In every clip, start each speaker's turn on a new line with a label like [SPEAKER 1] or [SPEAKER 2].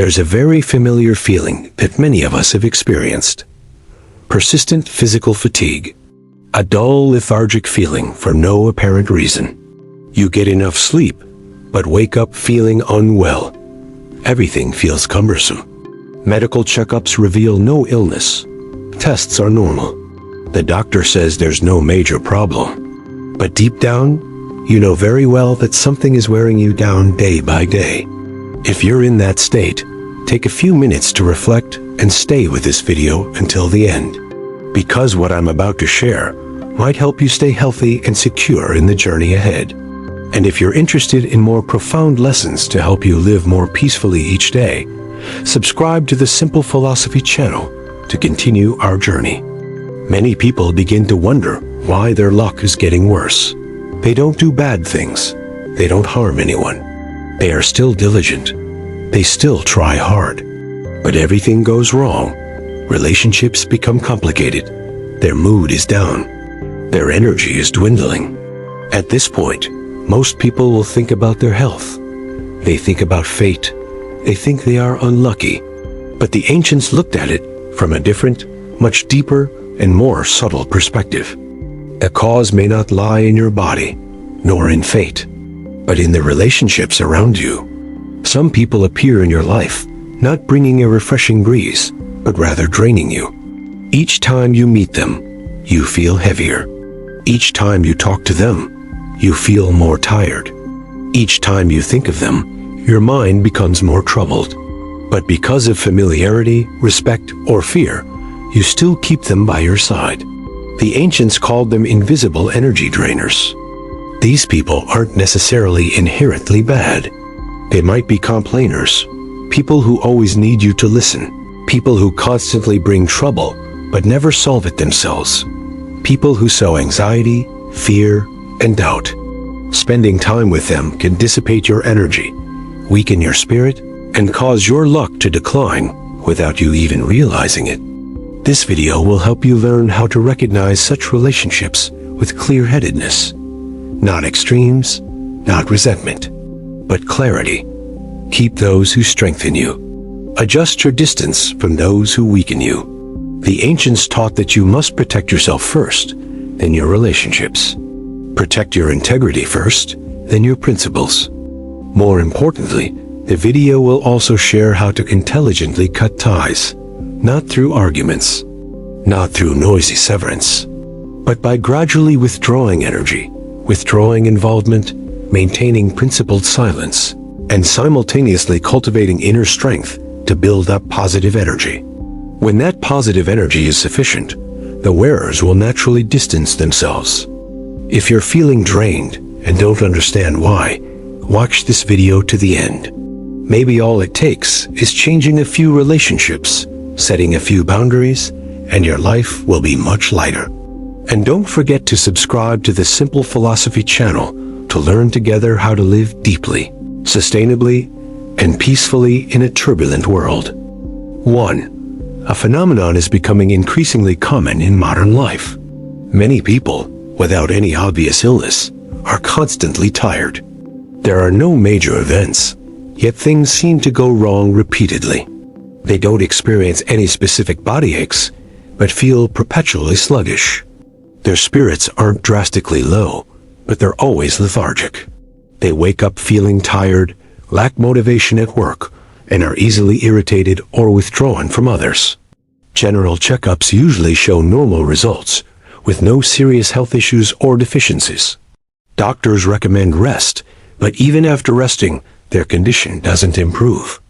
[SPEAKER 1] There's a very familiar feeling that many of us have experienced. Persistent physical fatigue. A dull, lethargic feeling for no apparent reason. You get enough sleep, but wake up feeling unwell. Everything feels cumbersome. Medical checkups reveal no illness. Tests are normal. The doctor says there's no major problem. But deep down, you know very well that something is wearing you down day by day. If you're in that state, take a few minutes to reflect and stay with this video until the end. Because what I'm about to share might help you stay healthy and secure in the journey ahead. And if you're interested in more profound lessons to help you live more peacefully each day, subscribe to the Simple Philosophy channel to continue our journey. Many people begin to wonder why their luck is getting worse. They don't do bad things. They don't harm anyone. They are still diligent. They still try hard. But everything goes wrong. Relationships become complicated. Their mood is down. Their energy is dwindling. At this point, most people will think about their health. They think about fate. They think they are unlucky. But the ancients looked at it from a different, much deeper, and more subtle perspective. The cause may not lie in your body, nor in fate, but in the relationships around you. Some people appear in your life, not bringing a refreshing breeze, but rather draining you. Each time you meet them, you feel heavier. Each time you talk to them, you feel more tired. Each time you think of them, your mind becomes more troubled. But because of familiarity, respect, or fear, you still keep them by your side. The ancients called them invisible energy drainers. These people aren't necessarily inherently bad. They might be complainers, people who always need you to listen, people who constantly bring trouble but never solve it themselves, people who sow anxiety, fear, and doubt. Spending time with them can dissipate your energy, weaken your spirit, and cause your luck to decline without you even realizing it. This video will help you learn how to recognize such relationships with clear-headedness. Not extremes, not resentment, but clarity. Keep those who strengthen you. Adjust your distance from those who weaken you. The ancients taught that you must protect yourself first, then your relationships. Protect your integrity first, then your principles. More importantly, the video will also share how to intelligently cut ties, not through arguments, not through noisy severance, but by gradually withdrawing energy, withdrawing involvement, maintaining principled silence, and simultaneously cultivating inner strength to build up positive energy. When that positive energy is sufficient, the wearers will naturally distance themselves. If you're feeling drained and don't understand why, watch this video to the end. Maybe all it takes is changing a few relationships, setting a few boundaries, and your life will be much lighter. And don't forget to subscribe to the Simple Philosophy channel to learn together how to live deeply, sustainably, and peacefully in a turbulent world. 1. A phenomenon is becoming increasingly common in modern life. Many people, without any obvious illness, are constantly tired. There are no major events, yet things seem to go wrong repeatedly. They don't experience any specific body aches, but feel perpetually sluggish. Their spirits aren't drastically low, but they're always lethargic. They wake up feeling tired, lack motivation at work, and are easily irritated or withdrawn from others. General checkups usually show normal results, with no serious health issues or deficiencies. Doctors recommend rest, but even after resting, their condition doesn't improve.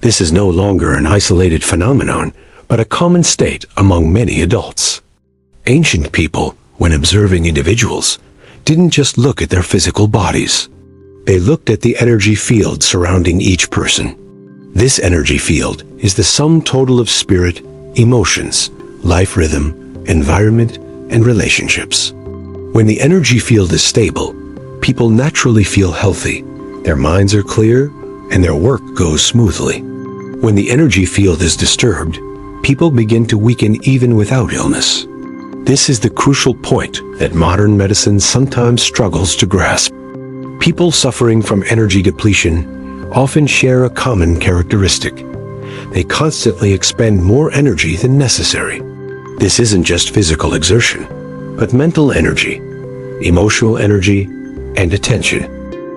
[SPEAKER 1] This is no longer an isolated phenomenon, but a common state among many adults. Ancient people, when observing individuals, didn't just look at their physical bodies. They looked at the energy field surrounding each person. This energy field is the sum total of spirit, emotions, life rhythm, environment, and relationships. When the energy field is stable, people naturally feel healthy, their minds are clear, and their work goes smoothly. When the energy field is disturbed, people begin to weaken even without illness. This is the crucial point that modern medicine sometimes struggles to grasp. People suffering from energy depletion often share a common characteristic. they constantly expend more energy than necessary. This isn't just physical exertion, but mental energy, emotional energy, and attention.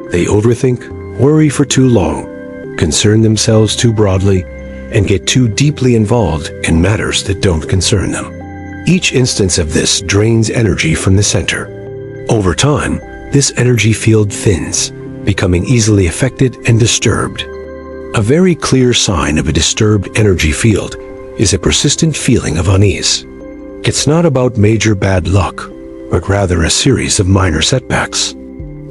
[SPEAKER 1] They overthink, worry for too long, concern themselves too broadly, and get too deeply involved in matters that don't concern them. Each instance of this drains energy from the center. Over time, this energy field thins, becoming easily affected and disturbed. A very clear sign of a disturbed energy field is a persistent feeling of unease. It's not about major bad luck, but rather a series of minor setbacks.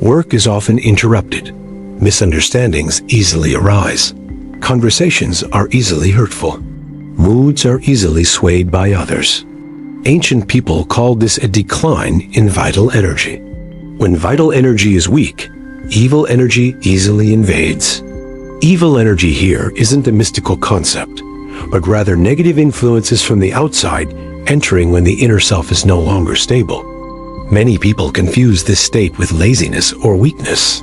[SPEAKER 1] Work is often interrupted. Misunderstandings easily arise. Conversations are easily hurtful. Moods are easily swayed by others. Ancient people called this a decline in vital energy. When vital energy is weak, evil energy easily invades. Evil energy here isn't a mystical concept, but rather negative influences from the outside entering when the inner self is no longer stable. Many people confuse this state with laziness or weakness,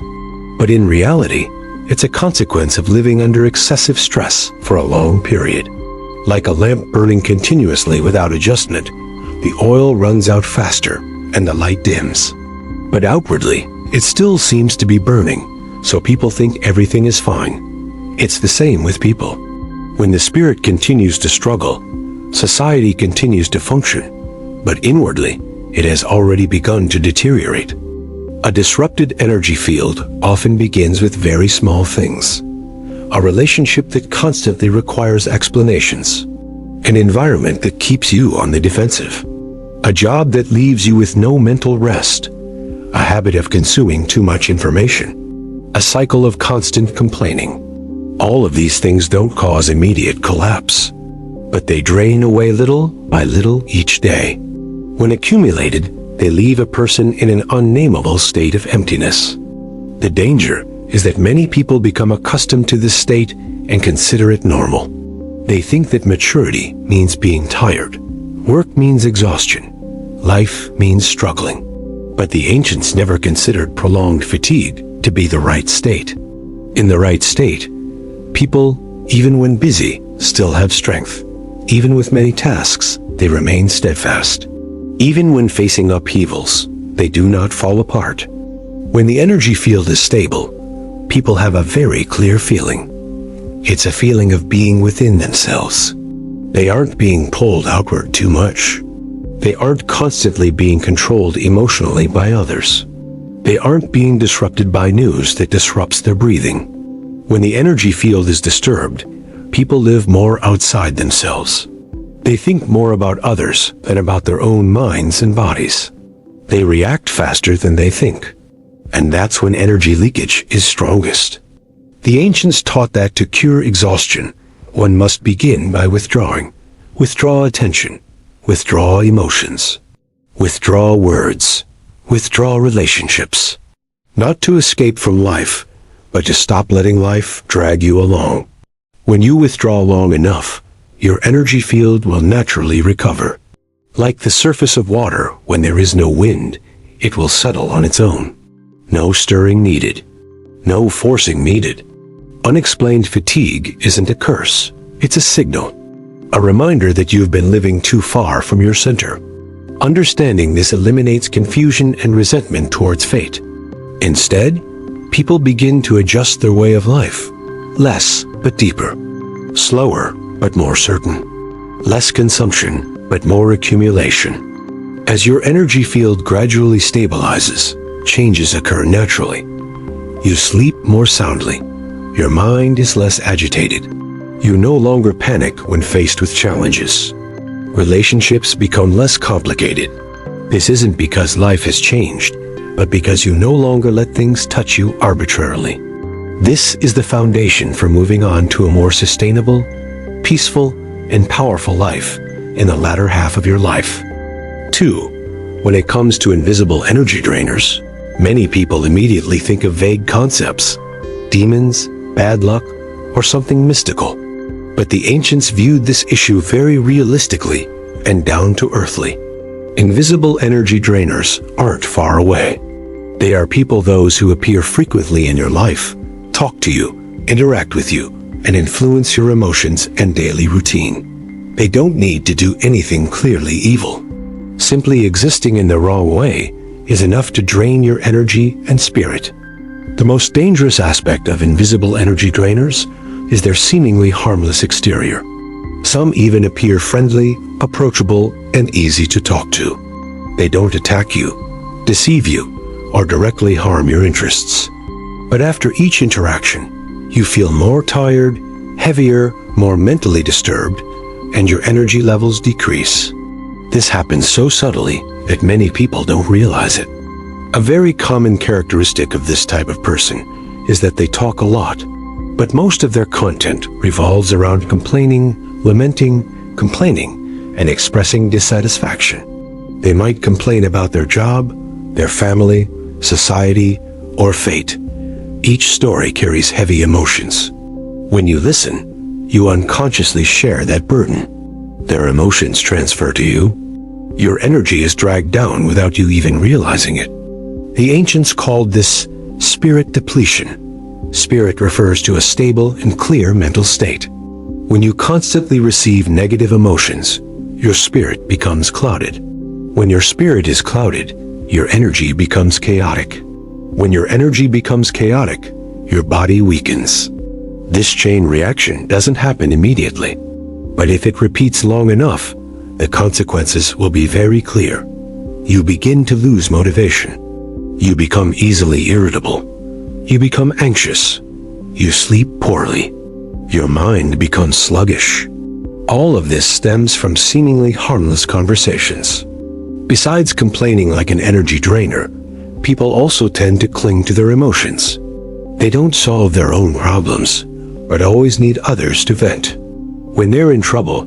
[SPEAKER 1] but in reality, it's a consequence of living under excessive stress for a long period. Like a lamp burning continuously without adjustment, the oil runs out faster and the light dims. But outwardly, it still seems to be burning, so people think everything is fine. It's the same with people. When the spirit continues to struggle, society continues to function, but inwardly, it has already begun to deteriorate. A disrupted energy field often begins with very small things. A relationship that constantly requires explanations. An environment that keeps you on the defensive. A job that leaves you with no mental rest. A habit of consuming too much information. A cycle of constant complaining. All of these things don't cause immediate collapse, but they drain away little by little each day. When accumulated, they leave a person in an unnameable state of emptiness. The danger is that many people become accustomed to this state and consider it normal. They think that maturity means being tired, work means exhaustion, life means struggling. But the ancients never considered prolonged fatigue to be the right state. In the right state, people, even when busy, still have strength. Even with many tasks, they remain steadfast. Even when facing upheavals, they do not fall apart. When the energy field is stable, people have a very clear feeling. It's a feeling of being within themselves. They aren't being pulled outward too much. They aren't constantly being controlled emotionally by others. They aren't being disrupted by news that disrupts their breathing. When the energy field is disturbed, people live more outside themselves. They think more about others than about their own minds and bodies. They react faster than they think. And that's when energy leakage is strongest. The ancients taught that to cure exhaustion, one must begin by withdrawing. Withdraw attention. Withdraw emotions. Withdraw words. Withdraw relationships. Not to escape from life, but to stop letting life drag you along. When you withdraw long enough, your energy field will naturally recover. Like the surface of water when there is no wind, it will settle on its own. No stirring needed. No forcing needed. Unexplained fatigue isn't a curse, it's a signal. A reminder that you've been living too far from your center. Understanding this eliminates confusion and resentment towards fate. Instead, people begin to adjust their way of life. Less, but deeper. Slower, but more certain. Less consumption, but more accumulation. As your energy field gradually stabilizes, changes occur naturally. You sleep more soundly. Your mind is less agitated. You no longer panic when faced with challenges. Relationships become less complicated. This isn't because life has changed, but because you no longer let things touch you arbitrarily. This is the foundation for moving on to a more sustainable, peaceful, and powerful life in the latter half of your life. 2. When it comes to invisible energy drainers, many people immediately think of vague concepts, demons, bad luck, or something mystical. But the ancients viewed this issue very realistically and down to earthly. Invisible energy drainers aren't far away. They are people those who appear frequently in your life, talk to you, interact with you, and influence your emotions and daily routine. They don't need to do anything clearly evil. Simply existing in the wrong way is enough to drain your energy and spirit. The most dangerous aspect of invisible energy drainers is their seemingly harmless exterior. Some even appear friendly, approachable, and easy to talk to. They don't attack you, deceive you, or directly harm your interests. But after each interaction, you feel more tired, heavier, more mentally disturbed, and your energy levels decrease. This happens so subtly that many people don't realize it. A very common characteristic of this type of person is that they talk a lot, but most of their content revolves around complaining, lamenting, complaining, and expressing dissatisfaction. They might complain about their job, their family, society, or fate. Each story carries heavy emotions. When you listen, you unconsciously share that burden. Their emotions transfer to you. Your energy is dragged down without you even realizing it. The ancients called this spirit depletion. Spirit refers to a stable and clear mental state. When you constantly receive negative emotions, your spirit becomes clouded. When your spirit is clouded, your energy becomes chaotic. When your energy becomes chaotic, your body weakens. This chain reaction doesn't happen immediately, but if it repeats long enough, the consequences will be very clear. You begin to lose motivation. You become easily irritable. You become anxious. You sleep poorly. Your mind becomes sluggish. All of this stems from seemingly harmless conversations. Besides complaining like an energy drainer, people also tend to cling to their emotions. They don't solve their own problems, but always need others to vent. When they're in trouble,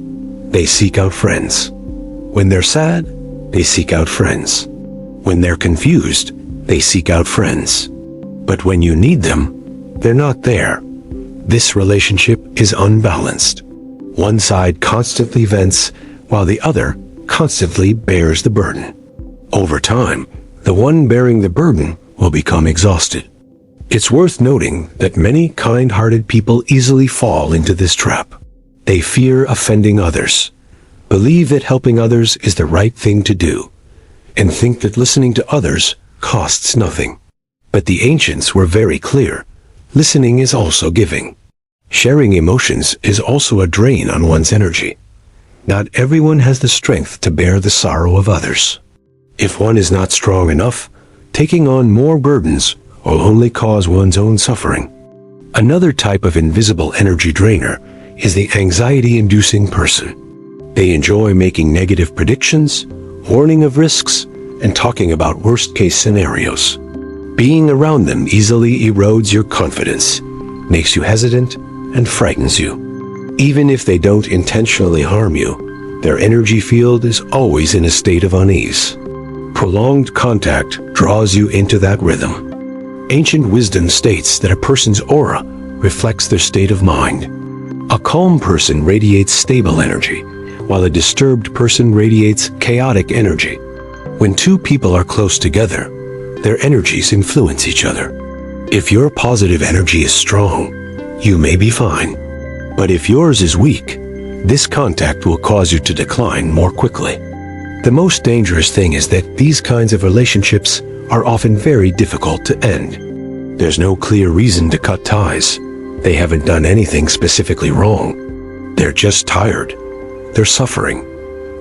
[SPEAKER 1] they seek out friends. When they're sad, they seek out friends. When they're confused, they seek out friends. But when you need them, they're not there. This relationship is unbalanced. One side constantly vents, while the other constantly bears the burden. Over time, the one bearing the burden will become exhausted. It's worth noting that many kind-hearted people easily fall into this trap. They fear offending others, believe that helping others is the right thing to do, and think that listening to others costs nothing. But the ancients were very clear. Listening is also giving. Sharing emotions is also a drain on one's energy. Not everyone has the strength to bear the sorrow of others. If one is not strong enough, taking on more burdens will only cause one's own suffering. Another type of invisible energy drainer is the anxiety-inducing person. They enjoy making negative predictions, warning of risks, and talking about worst-case scenarios. Being around them easily erodes your confidence, makes you hesitant, and frightens you. Even if they don't intentionally harm you, their energy field is always in a state of unease. Prolonged contact draws you into that rhythm. Ancient wisdom states that a person's aura reflects their state of mind. A calm person radiates stable energy, while a disturbed person radiates chaotic energy. When two people are close together, their energies influence each other. If your positive energy is strong, you may be fine. But if yours is weak, this contact will cause you to decline more quickly. The most dangerous thing is that these kinds of relationships are often very difficult to end. There's no clear reason to cut ties. They haven't done anything specifically wrong. They're just tired. They're suffering.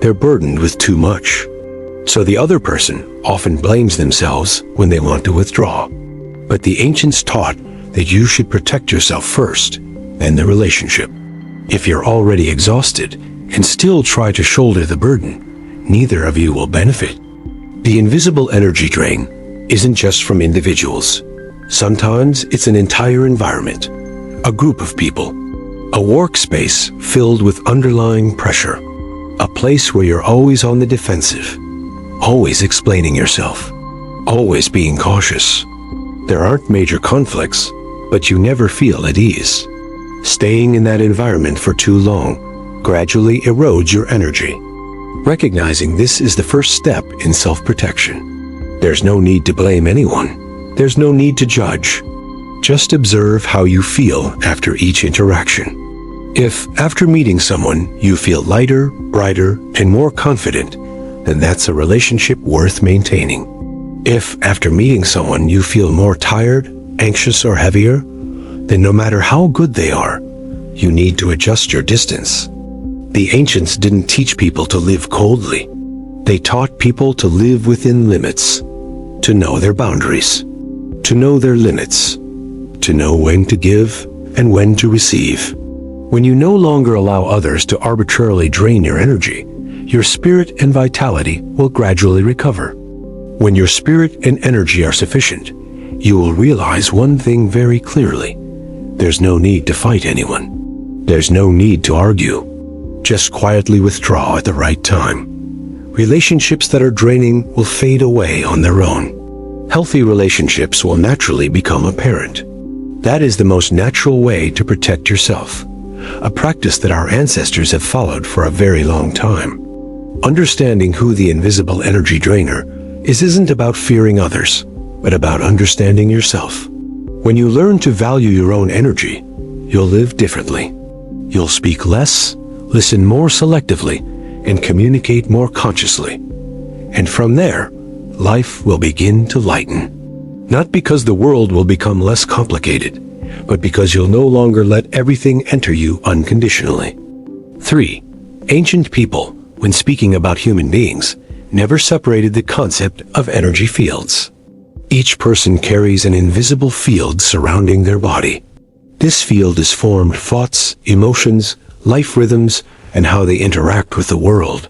[SPEAKER 1] They're burdened with too much. So the other person often blames themselves when they want to withdraw. But the ancients taught that you should protect yourself first, then the relationship. If you're already exhausted and still try to shoulder the burden, neither of you will benefit. The invisible energy drain isn't just from individuals. Sometimes it's an entire environment, a group of people, a workspace filled with underlying pressure, a place where you're always on the defensive, always explaining yourself, always being cautious. There aren't major conflicts, but you never feel at ease. Staying in that environment for too long gradually erodes your energy. Recognizing this is the first step in self-protection. There's no need to blame anyone. There's no need to judge. Just observe how you feel after each interaction. If, after meeting someone, you feel lighter, brighter, and more confident, then that's a relationship worth maintaining. If, after meeting someone, you feel more tired, anxious, or heavier, then no matter how good they are, you need to adjust your distance. The ancients didn't teach people to live coldly. They taught people to live within limits, to know their boundaries, to know their limits, to know when to give and when to receive. When you no longer allow others to arbitrarily drain your energy, your spirit and vitality will gradually recover. When your spirit and energy are sufficient, you will realize one thing very clearly. There's no need to fight anyone. There's no need to argue. Just quietly withdraw at the right time. Relationships that are draining will fade away on their own. Healthy relationships will naturally become apparent. That is the most natural way to protect yourself, a practice that our ancestors have followed for a very long time. Understanding who the invisible energy drainer is isn't about fearing others, but about understanding yourself. When you learn to value your own energy, you'll live differently. You'll speak less, listen more selectively, and communicate more consciously. And from there, life will begin to lighten. Not because the world will become less complicated, but because you'll no longer let everything enter you unconditionally. 3. Ancient people, when speaking about human beings, never separated the concept of energy fields. Each person carries an invisible field surrounding their body. This field is formed thoughts, emotions, life rhythms, and how they interact with the world.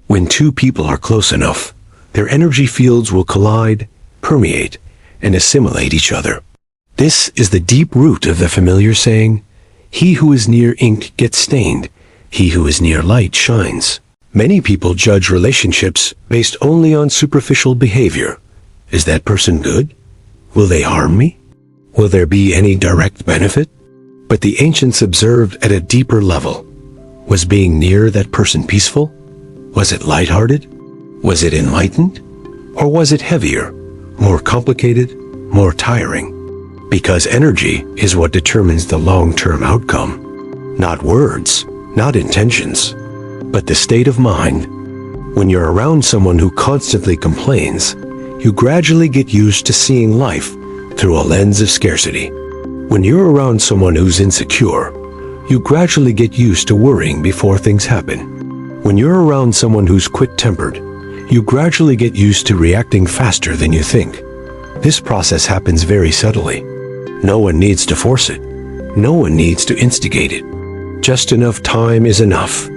[SPEAKER 1] When two people are close enough, their energy fields will collide, permeate, and assimilate each other. This is the deep root of the familiar saying, "He who is near ink gets stained, he who is near light shines." Many people judge relationships based only on superficial behavior. Is that person good? Will they harm me? Will there be any direct benefit? But the ancients observed at a deeper level. Was being near that person peaceful? Was it lighthearted? Was it enlightened? Or was it heavier, more complicated, more tiring? Because energy is what determines the long-term outcome. Not words, not intentions, but the state of mind. When you're around someone who constantly complains, you gradually get used to seeing life through a lens of scarcity. When you're around someone who's insecure, you gradually get used to worrying before things happen. When you're around someone who's quick-tempered, you gradually get used to reacting faster than you think. This process happens very subtly. No one needs to force it. No one needs to instigate it. Just enough time is enough.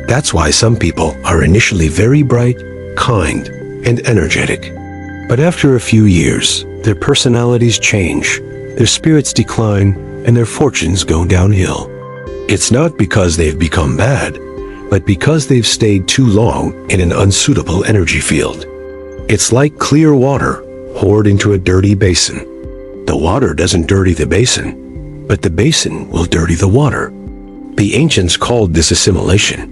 [SPEAKER 1] That's why some people are initially very bright, kind, and energetic. But after a few years, their personalities change, their spirits decline, and their fortunes go downhill. It's not because they've become bad, but because they've stayed too long in an unsuitable energy field. It's like clear water poured into a dirty basin. The water doesn't dirty the basin, but the basin will dirty the water. The ancients called this assimilation.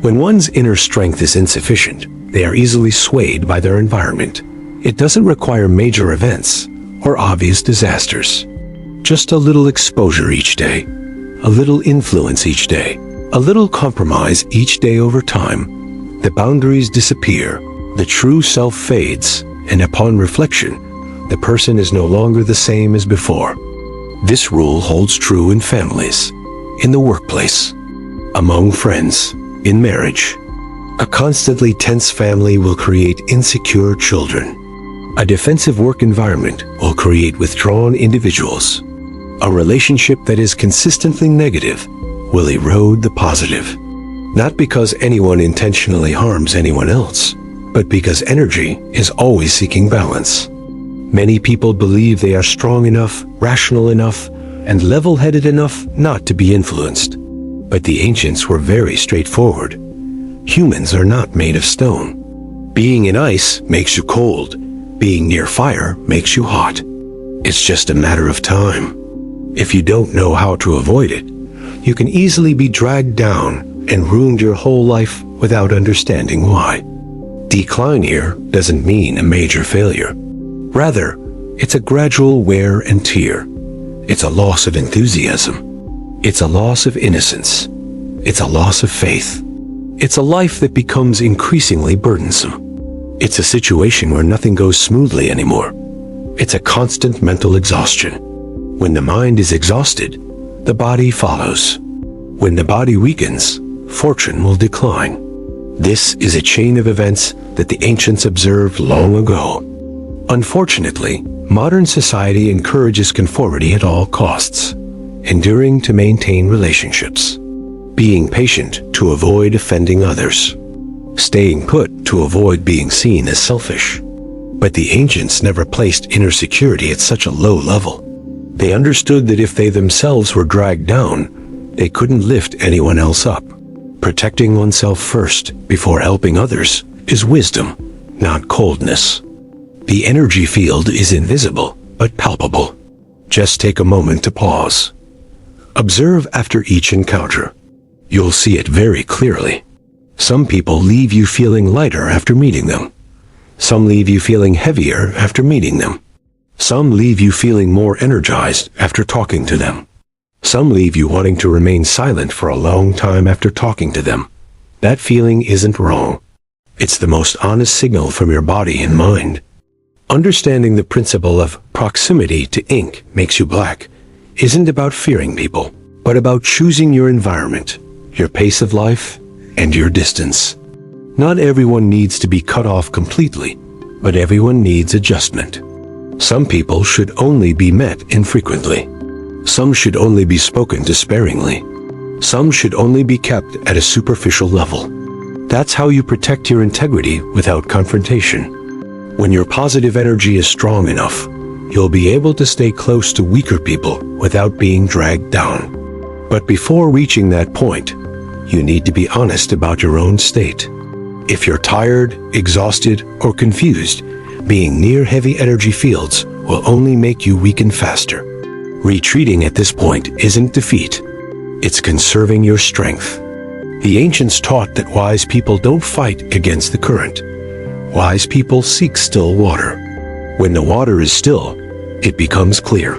[SPEAKER 1] When one's inner strength is insufficient, they are easily swayed by their environment. It doesn't require major events or obvious disasters. Just a little exposure each day, a little influence each day, a little compromise each day. Over time, the boundaries disappear, the true self fades, and upon reflection, the person is no longer the same as before. This rule holds true in families, in the workplace, among friends, in marriage. A constantly tense family will create insecure children. A defensive work environment will create withdrawn individuals. A relationship that is consistently negative will erode the positive. Not because anyone intentionally harms anyone else, but because energy is always seeking balance. Many people believe they are strong enough, rational enough, and level-headed enough not to be influenced. But the ancients were very straightforward. Humans are not made of stone. Being in ice makes you cold. Being near fire makes you hot. It's just a matter of time. If you don't know how to avoid it, you can easily be dragged down and ruined your whole life without understanding why. Decline here doesn't mean a major failure. Rather, it's a gradual wear and tear. It's a loss of enthusiasm. It's a loss of innocence. It's a loss of faith. It's a life that becomes increasingly burdensome. It's a situation where nothing goes smoothly anymore. It's a constant mental exhaustion. When the mind is exhausted, the body follows. When the body weakens, fortune will decline. This is a chain of events that the ancients observed long ago. Unfortunately, modern society encourages conformity at all costs, enduring to maintain relationships, being patient to avoid offending others, staying put to avoid being seen as selfish. But the ancients never placed inner security at such a low level. They understood that if they themselves were dragged down, they couldn't lift anyone else up. Protecting oneself first before helping others is wisdom, not coldness. The energy field is invisible, but palpable. Just take a moment to pause. Observe after each encounter. You'll see it very clearly. Some people leave you feeling lighter after meeting them. Some leave you feeling heavier after meeting them. Some leave you feeling more energized after talking to them. Some leave you wanting to remain silent for a long time after talking to them. That feeling isn't wrong. It's the most honest signal from your body and mind. Understanding the principle of proximity to ink makes you black isn't about fearing people, but about choosing your environment, your pace of life, and your distance. Not everyone needs to be cut off completely, but everyone needs adjustment. Some people should only be met infrequently. Some should only be spoken to sparingly. Some should only be kept at a superficial level. That's how you protect your integrity without confrontation. When your positive energy is strong enough, you'll be able to stay close to weaker people without being dragged down. But before reaching that point, you need to be honest about your own state. If you're tired, exhausted, or confused, being near heavy energy fields will only make you weaken faster. Retreating at this point isn't defeat. It's conserving your strength. The ancients taught that wise people don't fight against the current. Wise people seek still water. When the water is still, it becomes clear.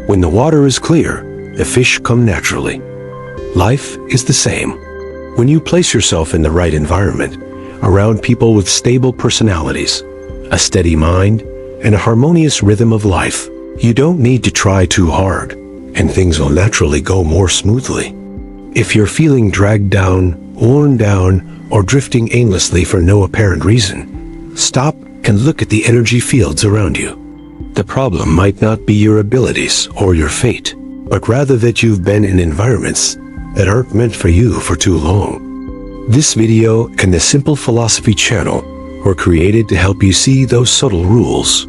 [SPEAKER 1] When the water is clear, the fish come naturally. Life is the same. When you place yourself in the right environment, around people with stable personalities, a steady mind, and a harmonious rhythm of life, you don't need to try too hard, and things will naturally go more smoothly. If you're feeling dragged down, worn down, or drifting aimlessly for no apparent reason, stop and look at the energy fields around you. The problem might not be your abilities or your fate, but rather that you've been in environments that aren't meant for you for too long. This video and the Simple Philosophy channel were created to help you see those subtle rules.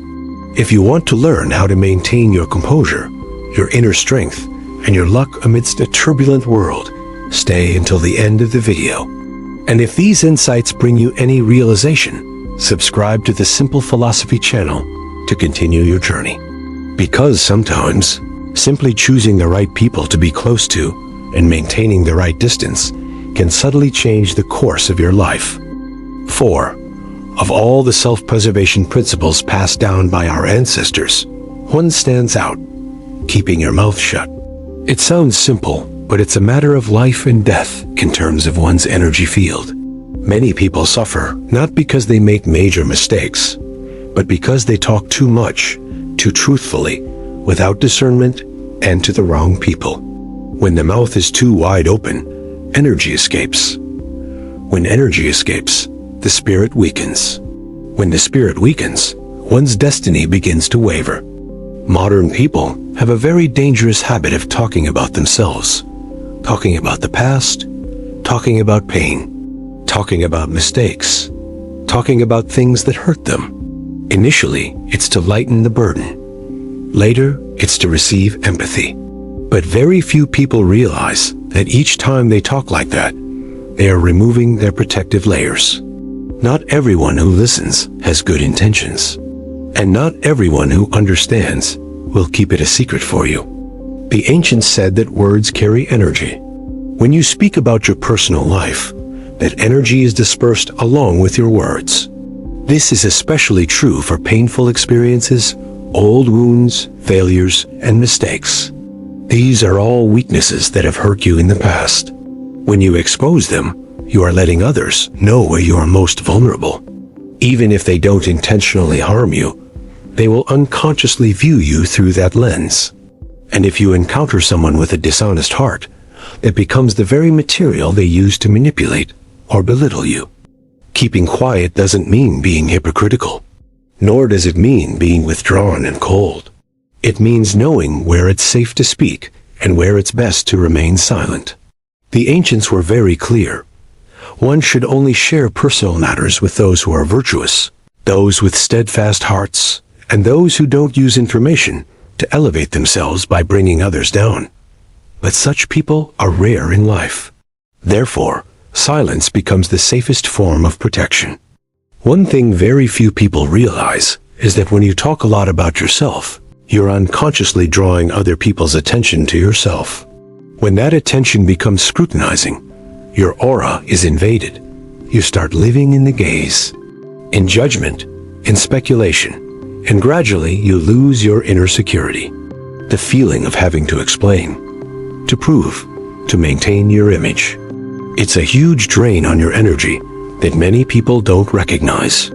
[SPEAKER 1] If you want to learn how to maintain your composure, your inner strength, and your luck amidst a turbulent world, stay until the end of the video. And if these insights bring you any realization, subscribe to the Simple Philosophy channel to continue your journey. Because sometimes, simply choosing the right people to be close to and maintaining the right distance can subtly change the course of your life. 4. Of all the self-preservation principles passed down by our ancestors, one stands out: keeping your mouth shut. It sounds simple, but it's a matter of life and death in terms of one's energy field. Many people suffer not because they make major mistakes, but because they talk too much, too truthfully, without discernment, and to the wrong people. When the mouth is too wide open, energy escapes. When energy escapes, the spirit weakens. When the spirit weakens, one's destiny begins to waver. Modern people have a very dangerous habit of talking about themselves, talking about the past, talking about pain, talking about mistakes, talking about things that hurt them. Initially, it's to lighten the burden. Later, it's to receive empathy. But very few people realize that each time they talk like that, they are removing their protective layers. Not everyone who listens has good intentions, and not everyone who understands will keep it a secret for you. The ancients said that words carry energy. When you speak about your personal life, that energy is dispersed along with your words. This is especially true for painful experiences, old wounds, failures, and mistakes. These are all weaknesses that have hurt you in the past. When you expose them, you are letting others know where you are most vulnerable. Even if they don't intentionally harm you, they will unconsciously view you through that lens. And if you encounter someone with a dishonest heart, it becomes the very material they use to manipulate or belittle you. Keeping quiet doesn't mean being hypocritical, nor does it mean being withdrawn and cold. It means knowing where it's safe to speak and where it's best to remain silent. The ancients were very clear. One should only share personal matters with those who are virtuous, those with steadfast hearts, and those who don't use information to elevate themselves by bringing others down. But such people are rare in life. Therefore, silence becomes the safest form of protection. One thing very few people realize is that when you talk a lot about yourself, you're unconsciously drawing other people's attention to yourself. When that attention becomes scrutinizing, your aura is invaded. You start living in the gaze, in judgment, in speculation, and gradually you lose your inner security, the feeling of having to explain, to prove, to maintain your image. It's a huge drain on your energy that many people don't recognize.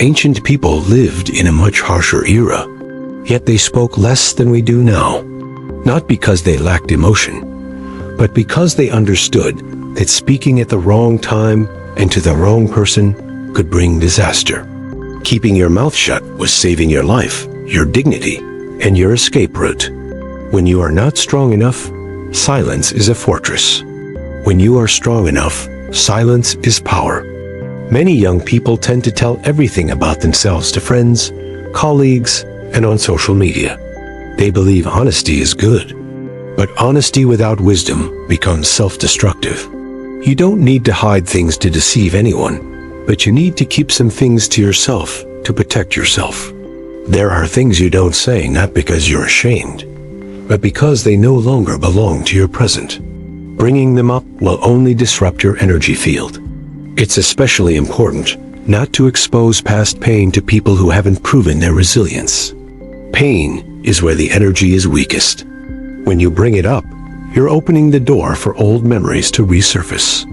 [SPEAKER 1] Ancient people lived in a much harsher era, yet they spoke less than we do now, not because they lacked emotion, but because they understood that speaking at the wrong time and to the wrong person could bring disaster. Keeping your mouth shut was saving your life, your dignity, and your escape route. When you are not strong enough, silence is a fortress. When you are strong enough, silence is power. Many young people tend to tell everything about themselves to friends, colleagues, and on social media. They believe honesty is good, but honesty without wisdom becomes self-destructive. You don't need to hide things to deceive anyone, but you need to keep some things to yourself to protect yourself. There are things you don't say not because you're ashamed, but because they no longer belong to your present. Bringing them up will only disrupt your energy field. It's especially important not to expose past pain to people who haven't proven their resilience. Pain is where the energy is weakest. When you bring it up, you're opening the door for old memories to resurface.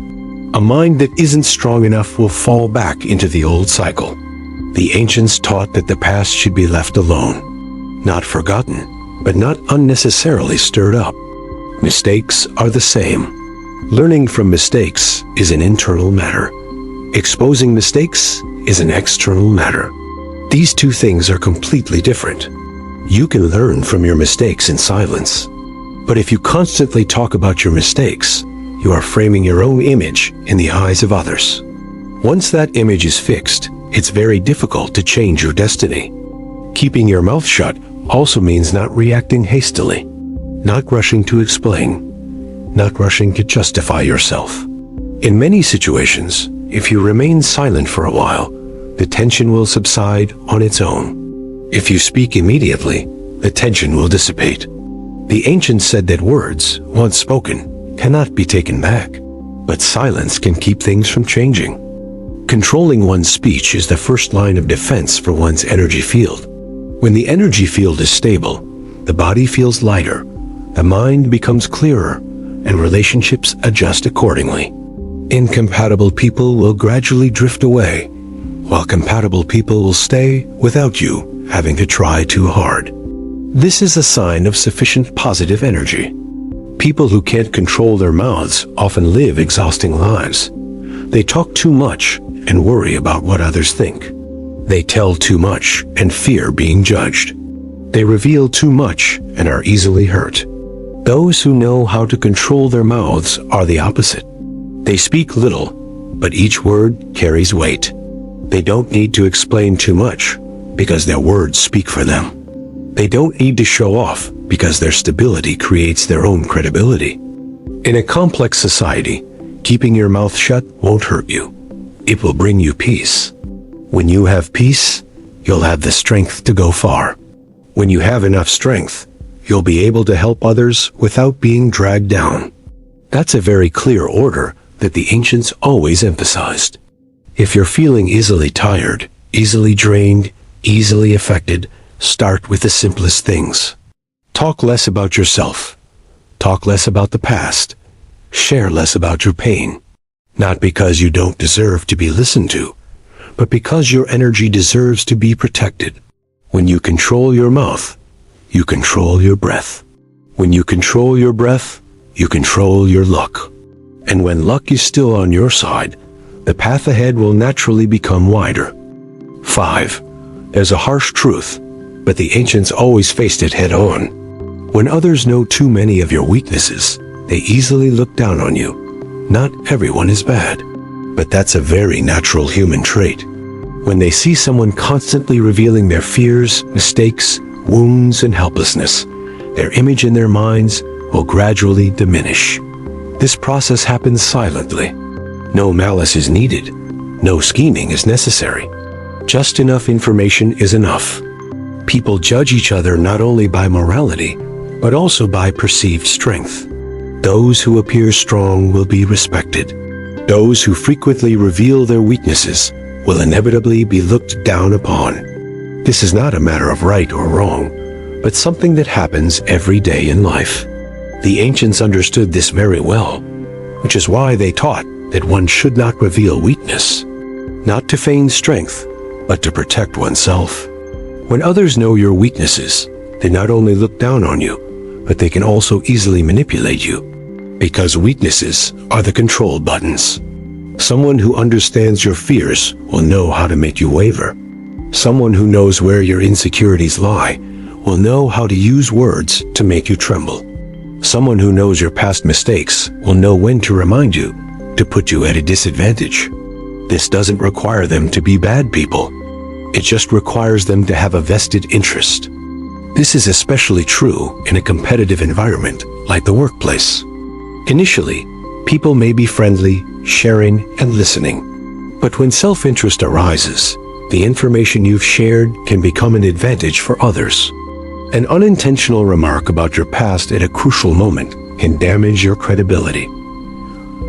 [SPEAKER 1] A mind that isn't strong enough will fall back into the old cycle. The ancients taught that the past should be left alone, not forgotten, but not unnecessarily stirred up. Mistakes are the same. Learning from mistakes is an internal matter. Exposing mistakes is an external matter. These two things are completely different. You can learn from your mistakes in silence. But if you constantly talk about your mistakes, you are framing your own image in the eyes of others. Once that image is fixed, it's very difficult to change your destiny. Keeping your mouth shut also means not reacting hastily, not rushing to explain, not rushing to justify yourself. In many situations, if you remain silent for a while, the tension will subside on its own. If you speak immediately, the tension will dissipate. The ancients said that words, once spoken, cannot be taken back, but silence can keep things from changing. Controlling one's speech is the first line of defense for one's energy field. When the energy field is stable, the body feels lighter, the mind becomes clearer, and relationships adjust accordingly. Incompatible people will gradually drift away, while compatible people will stay without you having to try too hard. This is a sign of sufficient positive energy. People who can't control their mouths often live exhausting lives. They talk too much and worry about what others think. They tell too much and fear being judged. They reveal too much and are easily hurt. Those who know how to control their mouths are the opposite. They speak little, but each word carries weight. They don't need to explain too much because their words speak for them. They don't need to show off because their stability creates their own credibility. In a complex society, keeping your mouth shut won't hurt you. It will bring you peace. When you have peace, you'll have the strength to go far. When you have enough strength, you'll be able to help others without being dragged down. That's a very clear order that the ancients always emphasized. If you're feeling easily tired, easily drained, easily affected, start with the simplest things. Talk less about yourself, Talk less about the past. Share less about your pain. Not because you don't deserve to be listened to, but because your energy deserves to be protected. When you control your mouth, you control your breath. When you control your breath, you control your luck. And when luck is still on your side, the path ahead will naturally become wider. 5. There's a harsh truth, but the ancients always faced it head on. When others know too many of your weaknesses, they easily look down on you. Not everyone is bad, but that's a very natural human trait. When they see someone constantly revealing their fears, mistakes, wounds, and helplessness, their image in their minds will gradually diminish. This process happens silently. No malice is needed. No scheming is necessary. Just enough information is enough. People judge each other not only by morality, but also by perceived strength. Those who appear strong will be respected. Those who frequently reveal their weaknesses will inevitably be looked down upon. This is not a matter of right or wrong, but something that happens every day in life. The ancients understood this very well, which is why they taught that one should not reveal weakness, not to feign strength, but to protect oneself. When others know your weaknesses, they not only look down on you, but they can also easily manipulate you, because weaknesses are the control buttons. Someone who understands your fears will know how to make you waver. Someone who knows where your insecurities lie will know how to use words to make you tremble. Someone who knows your past mistakes will know when to remind you, to put you at a disadvantage. This doesn't require them to be bad people. It just requires them to have a vested interest. This is especially true in a competitive environment like the workplace. Initially, people may be friendly, sharing, and listening. But when self-interest arises, the information you've shared can become an advantage for others. An unintentional remark about your past at a crucial moment can damage your credibility.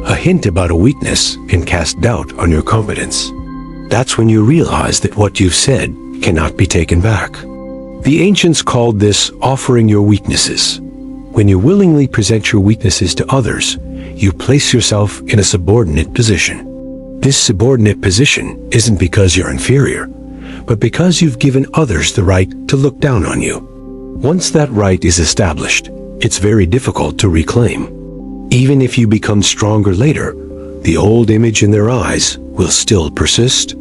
[SPEAKER 1] A hint about a weakness can cast doubt on your confidence. That's when you realize that what you've said cannot be taken back. The ancients called this offering your weaknesses. When you willingly present your weaknesses to others, you place yourself in a subordinate position. This subordinate position isn't because you're inferior, but because you've given others the right to look down on you. Once that right is established, it's very difficult to reclaim. Even if you become stronger later, the old image in their eyes will still persist.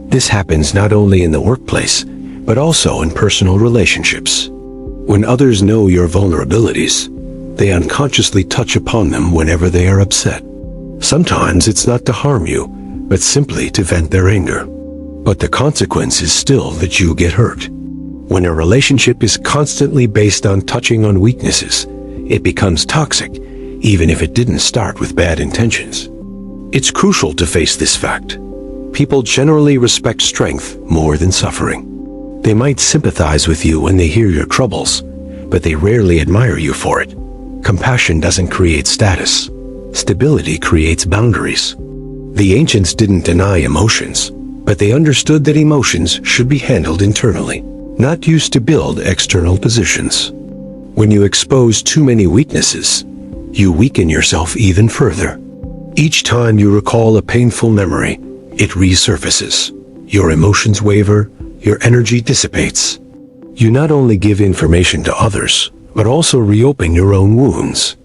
[SPEAKER 1] This happens not only in the workplace, but also in personal relationships. When others know your vulnerabilities, they unconsciously touch upon them whenever they are upset. Sometimes it's not to harm you, but simply to vent their anger. But the consequence is still that you get hurt. When a relationship is constantly based on touching on weaknesses, it becomes toxic, even if it didn't start with bad intentions. It's crucial to face this fact. People generally respect strength more than suffering. They might sympathize with you when they hear your troubles, but they rarely admire you for it. Compassion doesn't create status. Stability creates boundaries. The ancients didn't deny emotions, but they understood that emotions should be handled internally, not used to build external positions. When you expose too many weaknesses, you weaken yourself even further. Each time you recall a painful memory, it resurfaces. Your emotions waver, your energy dissipates. You not only give information to others, but also reopen your own wounds.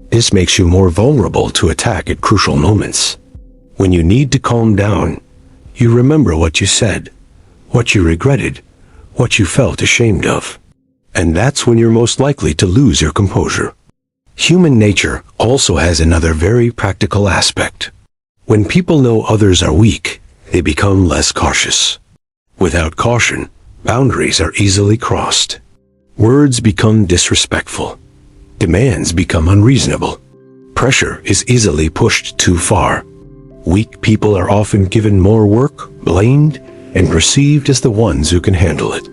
[SPEAKER 1] This makes you more vulnerable to attack at crucial moments. When you need to calm down, you remember what you said, what you regretted, what you felt ashamed of. And that's when you're most likely to lose your composure. Human nature also has another very practical aspect. When people know others are weak, they become less cautious. Without caution, boundaries are easily crossed. Words become disrespectful. Demands become unreasonable. Pressure is easily pushed too far. Weak people are often given more work, blamed, and perceived as the ones who can handle it.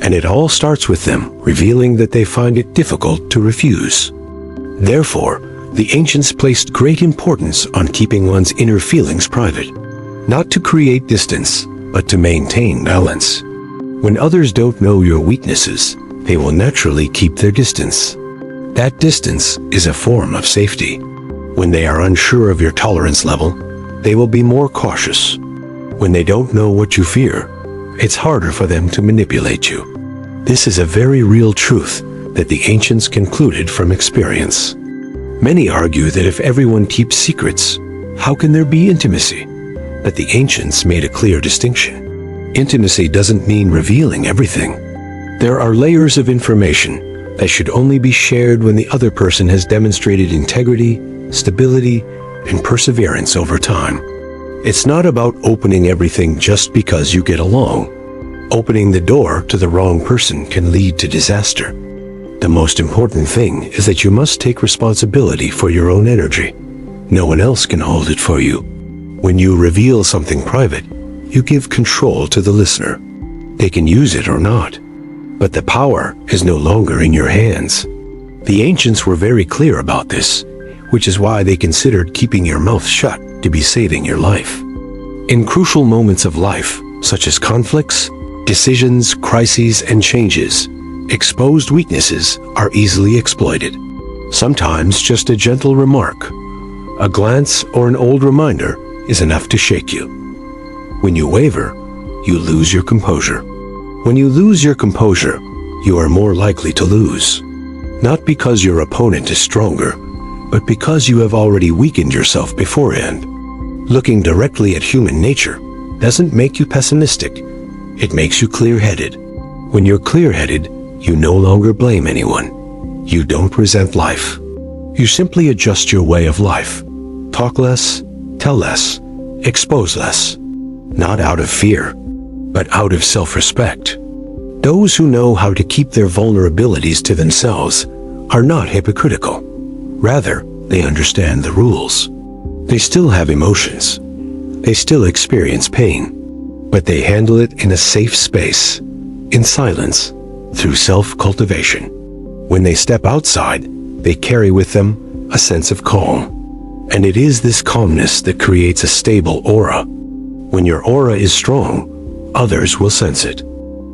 [SPEAKER 1] And it all starts with them revealing that they find it difficult to refuse. Therefore, the ancients placed great importance on keeping one's inner feelings private, not to create distance, but to maintain balance. When others don't know your weaknesses, they will naturally keep their distance. That distance is a form of safety. When they are unsure of your tolerance level, they will be more cautious. When they don't know what you fear, it's harder for them to manipulate you. This is a very real truth that the ancients concluded from experience. Many argue that if everyone keeps secrets, how can there be intimacy? But the ancients made a clear distinction. Intimacy doesn't mean revealing everything. There are layers of information that should only be shared when the other person has demonstrated integrity, stability, and perseverance over time. It's not about opening everything just because you get along. Opening the door to the wrong person can lead to disaster. The most important thing is that you must take responsibility for your own energy. No one else can hold it for you. When you reveal something private, you give control to the listener. They can use it or not, but the power is no longer in your hands. The ancients were very clear about this, which is why they considered keeping your mouth shut to be saving your life. In crucial moments of life, such as conflicts, decisions, crises, and changes, exposed weaknesses are easily exploited. Sometimes just a gentle remark, a glance, or an old reminder is enough to shake you. When you waver, you lose your composure. When you lose your composure, you are more likely to lose. Not because your opponent is stronger, but because you have already weakened yourself beforehand. Looking directly at human nature doesn't make you pessimistic. It makes you clear-headed. When you're clear-headed, you no longer blame anyone. You don't resent life. You simply adjust your way of life. Talk less, tell less, expose less. Not out of fear, but out of self-respect. Those who know how to keep their vulnerabilities to themselves are not hypocritical. Rather, they understand the rules. They still have emotions. They still experience pain, but they handle it in a safe space, in silence, through self-cultivation. When they step outside, they carry with them a sense of calm. And it is this calmness that creates a stable aura. When your aura is strong, others will sense it.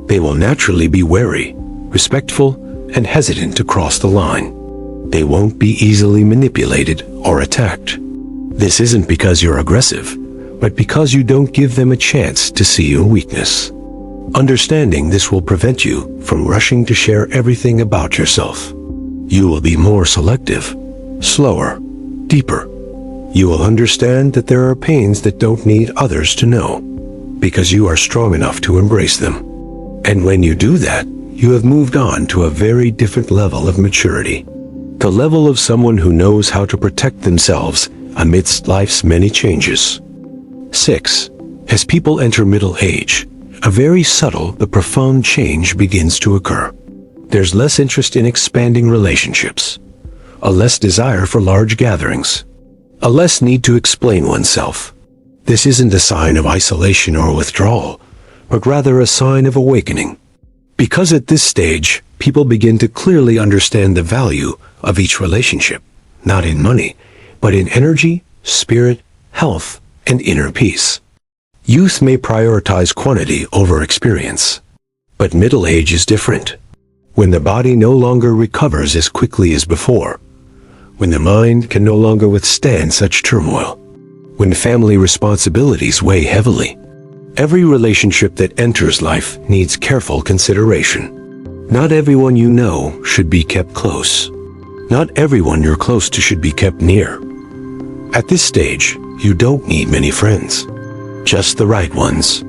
[SPEAKER 1] They will naturally be wary, respectful, and hesitant to cross the line. They won't be easily manipulated or attacked. This isn't because you're aggressive, but because you don't give them a chance to see your weakness. Understanding this will prevent you from rushing to share everything about yourself. You will be more selective, slower, deeper. You will understand that there are pains that don't need others to know, because you are strong enough to embrace them. And when you do that, you have moved on to a very different level of maturity. The level of someone who knows how to protect themselves amidst life's many changes. 6. As people enter middle age, a very subtle but profound change begins to occur. There's less interest in expanding relationships, a less desire for large gatherings, a less need to explain oneself. This isn't a sign of isolation or withdrawal, but rather a sign of awakening. Because at this stage, people begin to clearly understand the value of each relationship, not in money, but in energy, spirit, health, and inner peace. Youth may prioritize quantity over experience, but middle age is different. When the body no longer recovers as quickly as before, when the mind can no longer withstand such turmoil, when family responsibilities weigh heavily, every relationship that enters life needs careful consideration. Not everyone you know should be kept close. Not everyone you're close to should be kept near. At this stage, you don't need many friends, just the right ones.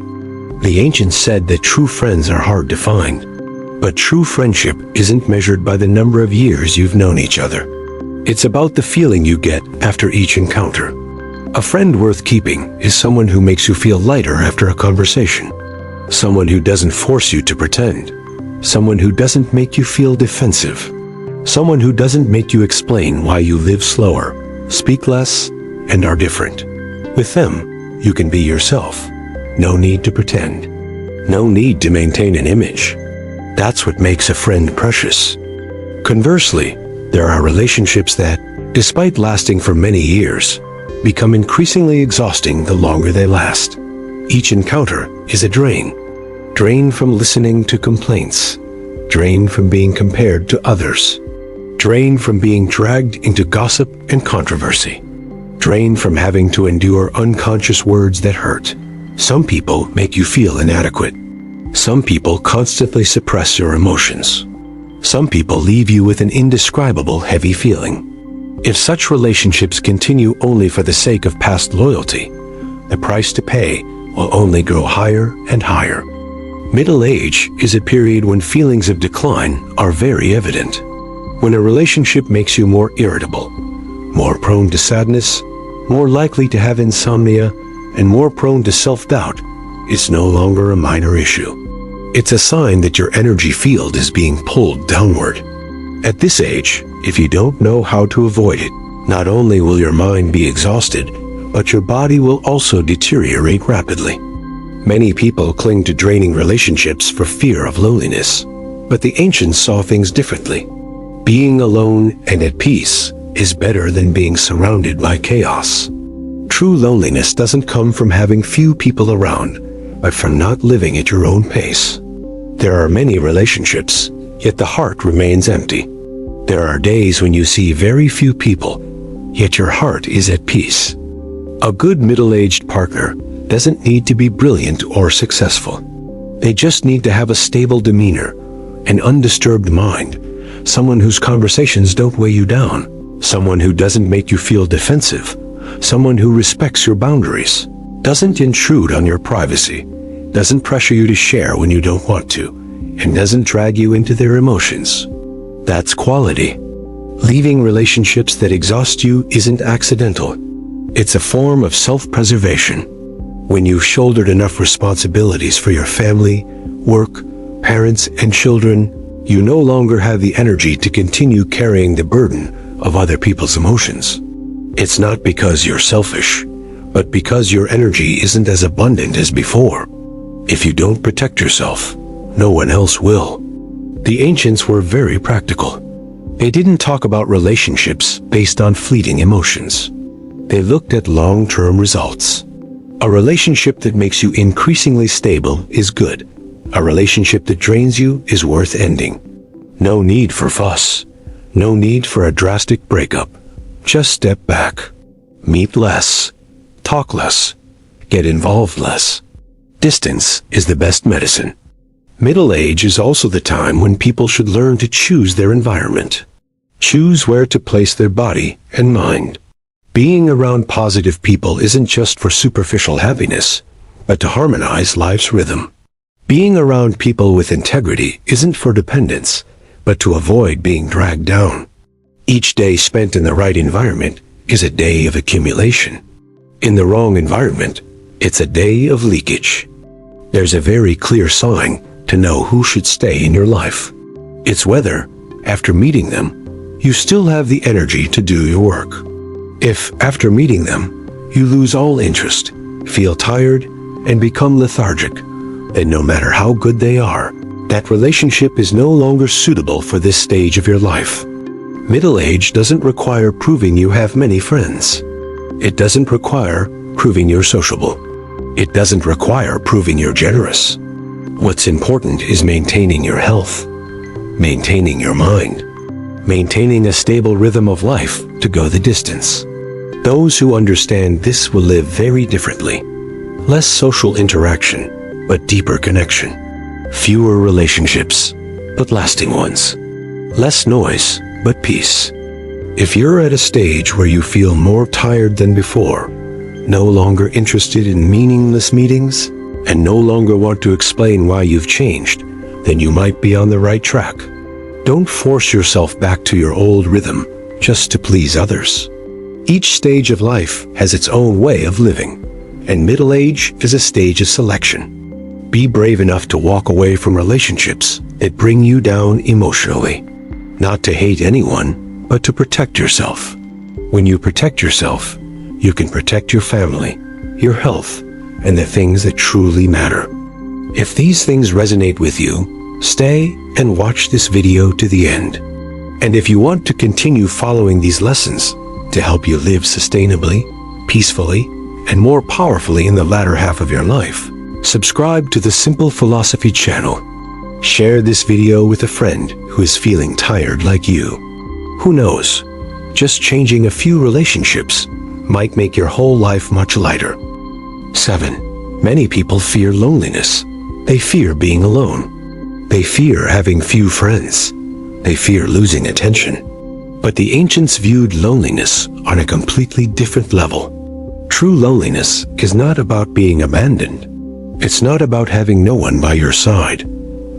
[SPEAKER 1] The ancients said that true friends are hard to find, but true friendship isn't measured by the number of years you've known each other. It's about the feeling you get after each encounter. A friend worth keeping is someone who makes you feel lighter after a conversation, someone who doesn't force you to pretend, someone who doesn't make you feel defensive, someone who doesn't make you explain why you live slower, speak less, and are different. With them, you can be yourself. No need to pretend. No need to maintain an image. That's what makes a friend precious. Conversely, there are relationships that, despite lasting for many years, become increasingly exhausting the longer they last. Each encounter is a drain. Drain from listening to complaints. Drain from being compared to others. Drained from being dragged into gossip and controversy. Drained from having to endure unconscious words that hurt. Some people make you feel inadequate. Some people constantly suppress your emotions. Some people leave you with an indescribable heavy feeling. If such relationships continue only for the sake of past loyalty, the price to pay will only grow higher and higher. Middle age is a period when feelings of decline are very evident. When a relationship makes you more irritable, more prone to sadness, more likely to have insomnia, and more prone to self-doubt, it's no longer a minor issue. It's a sign that your energy field is being pulled downward. At this age, if you don't know how to avoid it, not only will your mind be exhausted, but your body will also deteriorate rapidly. Many people cling to draining relationships for fear of loneliness, but the ancients saw things differently. Being alone and at peace is better than being surrounded by chaos. True loneliness doesn't come from having few people around, but from not living at your own pace. There are many relationships, yet the heart remains empty. There are days when you see very few people, yet your heart is at peace. A good middle-aged partner doesn't need to be brilliant or successful. They just need to have a stable demeanor, an undisturbed mind, someone whose conversations don't weigh you down, someone who doesn't make you feel defensive, someone who respects your boundaries, doesn't intrude on your privacy, doesn't pressure you to share when you don't want to, and doesn't drag you into their emotions. That's quality. Leaving relationships that exhaust you isn't accidental. It's a form of self-preservation. When you've shouldered enough responsibilities for your family, work, parents, and children, you no longer have the energy to continue carrying the burden of other people's emotions. It's not because you're selfish, but because your energy isn't as abundant as before. If you don't protect yourself, no one else will. The ancients were very practical. They didn't talk about relationships based on fleeting emotions. They looked at long-term results. A relationship that makes you increasingly stable is good. A relationship that drains you is worth ending. No need for fuss. No need for a drastic breakup. Just step back. Meet less. Talk less. Get involved less. Distance is the best medicine. Middle age is also the time when people should learn to choose their environment. Choose where to place their body and mind. Being around positive people isn't just for superficial happiness, but to harmonize life's rhythm. Being around people with integrity isn't for dependence, but to avoid being dragged down. Each day spent in the right environment is a day of accumulation. In the wrong environment, it's a day of leakage. There's a very clear sign to know who should stay in your life. It's whether, after meeting them, you still have the energy to do your work. If, after meeting them, you lose all interest, feel tired, and become lethargic, then no matter how good they are, that relationship is no longer suitable for this stage of your life. Middle age doesn't require proving you have many friends. It doesn't require proving you're sociable. It doesn't require proving you're generous. What's important is maintaining your health, maintaining your mind, maintaining a stable rhythm of life to go the distance. Those who understand this will live very differently. Less social interaction, but deeper connection. Fewer relationships, but lasting ones. Less noise, but peace. If you're at a stage where you feel more tired than before, no longer interested in meaningless meetings, and no longer want to explain why you've changed, then you might be on the right track. Don't force yourself back to your old rhythm just to please others. Each stage of life has its own way of living, and middle age is a stage of selection. Be brave enough to walk away from relationships that bring you down emotionally. Not to hate anyone, but to protect yourself. When you protect yourself, you can protect your family, your health, and the things that truly matter. If these things resonate with you, stay and watch this video to the end. And if you want to continue following these lessons to help you live sustainably, peacefully, and more powerfully in the latter half of your life, subscribe to the Simple Philosophy channel. Share this video with a friend who is feeling tired like you, Who knows? Just changing a few relationships might make your whole life much lighter. 7. Many people fear loneliness. They fear being alone. They fear having few friends. They fear losing attention. But the ancients viewed loneliness on a completely different level. True loneliness is not about being abandoned. It's not about having no one by your side.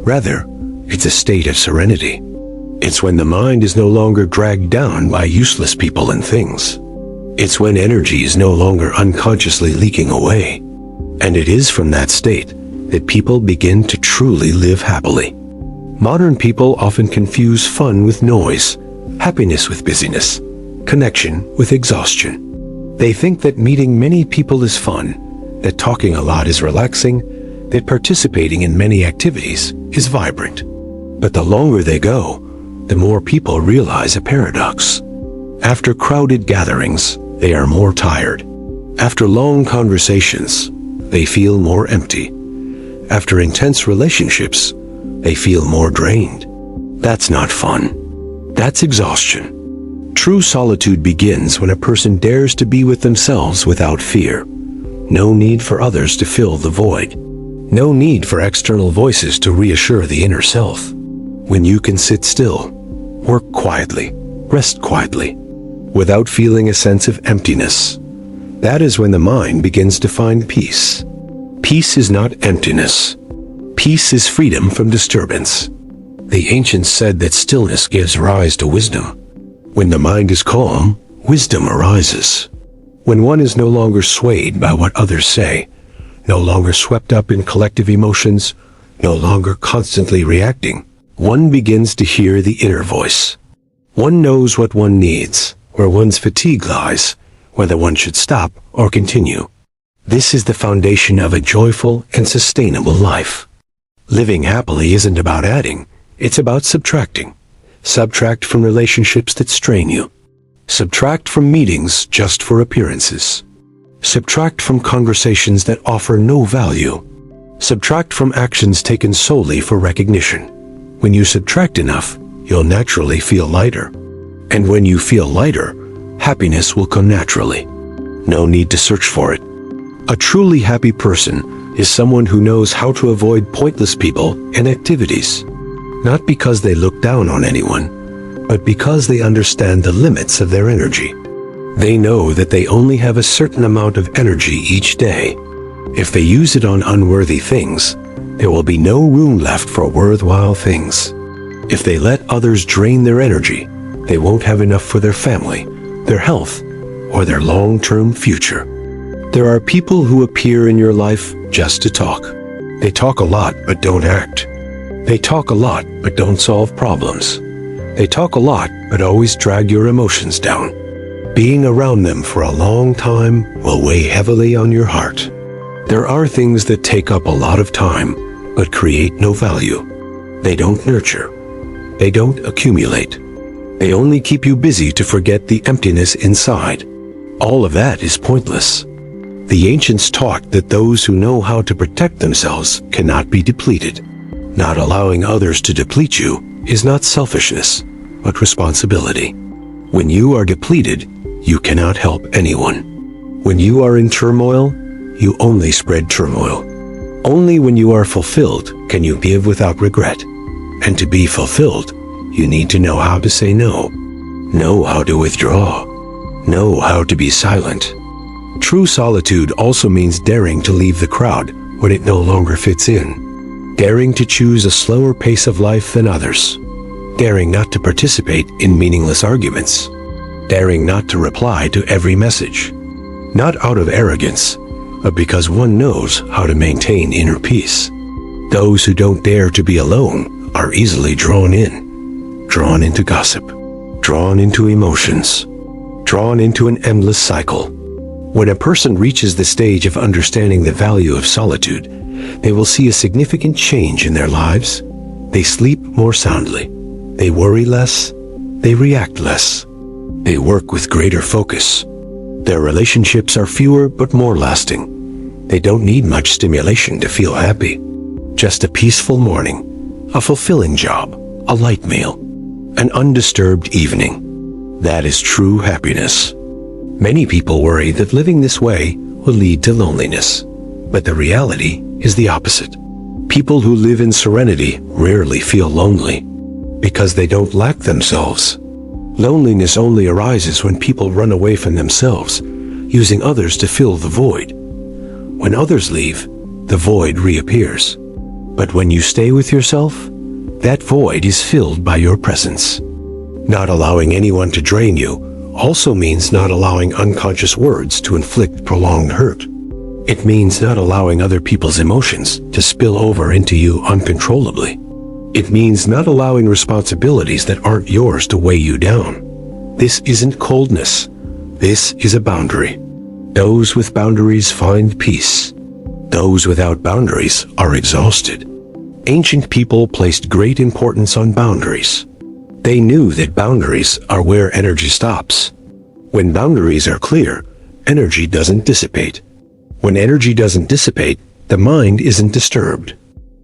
[SPEAKER 1] Rather, it's a state of serenity. It's when the mind is no longer dragged down by useless people and things. It's when energy is no longer unconsciously leaking away. And it is from that state that people begin to truly live happily. Modern people often confuse fun with noise, happiness with busyness, connection with exhaustion. They think that meeting many people is fun, that talking a lot is relaxing, that participating in many activities is vibrant. But the longer they go, the more people realize a paradox. After crowded gatherings, they are more tired. After long conversations, they feel more empty. After intense relationships, they feel more drained. That's not fun. That's exhaustion. True solitude begins when a person dares to be with themselves without fear. No need for others to fill the void. No need for external voices to reassure the inner self. When you can sit still, work quietly, rest quietly, without feeling a sense of emptiness, that is when the mind begins to find peace. Peace is not emptiness. Peace is freedom from disturbance. The ancients said that stillness gives rise to wisdom. When the mind is calm, wisdom arises. When one is no longer swayed by what others say, no longer swept up in collective emotions, no longer constantly reacting, one begins to hear the inner voice. One knows what one needs, where one's fatigue lies, whether one should stop or continue. This is the foundation of a joyful and sustainable life. Living happily isn't about adding. It's about subtracting. Subtract from relationships that strain you. Subtract from meetings just for appearances. Subtract from conversations that offer no value. Subtract from actions taken solely for recognition. When you subtract enough, you'll naturally feel lighter. And when you feel lighter, happiness will come naturally. No need to search for it. A truly happy person is someone who knows how to avoid pointless people and activities. Not because they look down on anyone, but because they understand the limits of their energy. They know that they only have a certain amount of energy each day. If they use it on unworthy things, there will be no room left for worthwhile things. If they let others drain their energy, they won't have enough for their family, their health, or their long-term future. There are people who appear in your life just to talk. They talk a lot but don't act. They talk a lot but don't solve problems. They talk a lot but always drag your emotions down. Being around them for a long time will weigh heavily on your heart. There are things that take up a lot of time but create no value. They don't nurture. They don't accumulate. They only keep you busy to forget the emptiness inside. All of that is pointless. The ancients taught that those who know how to protect themselves cannot be depleted. Not allowing others to deplete you is not selfishness, but responsibility. When you are depleted, you cannot help anyone. When you are in turmoil, you only spread turmoil. Only when you are fulfilled can you give without regret. And to be fulfilled, you need to know how to say no, know how to withdraw, know how to be silent. True solitude also means daring to leave the crowd when it no longer fits in. Daring to choose a slower pace of life than others. Daring not to participate in meaningless arguments. Daring not to reply to every message. Not out of arrogance, but because one knows how to maintain inner peace. Those who don't dare to be alone are easily drawn into gossip, drawn into emotions, drawn into an endless cycle. When a person reaches the stage of understanding the value of solitude, they will see a significant change in their lives. They sleep more soundly. They worry less. They react less. They work with greater focus. Their relationships are fewer but more lasting. They don't need much stimulation to feel happy. Just a peaceful morning, a fulfilling job, a light meal, an undisturbed evening. That is true happiness. Many people worry that living this way will lead to loneliness, but the reality is the opposite. People who live in serenity rarely feel lonely because they don't lack themselves. Loneliness only arises when people run away from themselves, using others to fill the void. When others leave, the void reappears. But when you stay with yourself, that void is filled by your presence. Not allowing anyone to drain you also means not allowing unconscious words to inflict prolonged hurt. It means not allowing other people's emotions to spill over into you uncontrollably. It means not allowing responsibilities that aren't yours to weigh you down. This isn't coldness. This is a boundary. Those with boundaries find peace. Those without boundaries are exhausted. Ancient people placed great importance on boundaries. They knew that boundaries are where energy stops. When boundaries are clear, energy doesn't dissipate. When energy doesn't dissipate, the mind isn't disturbed.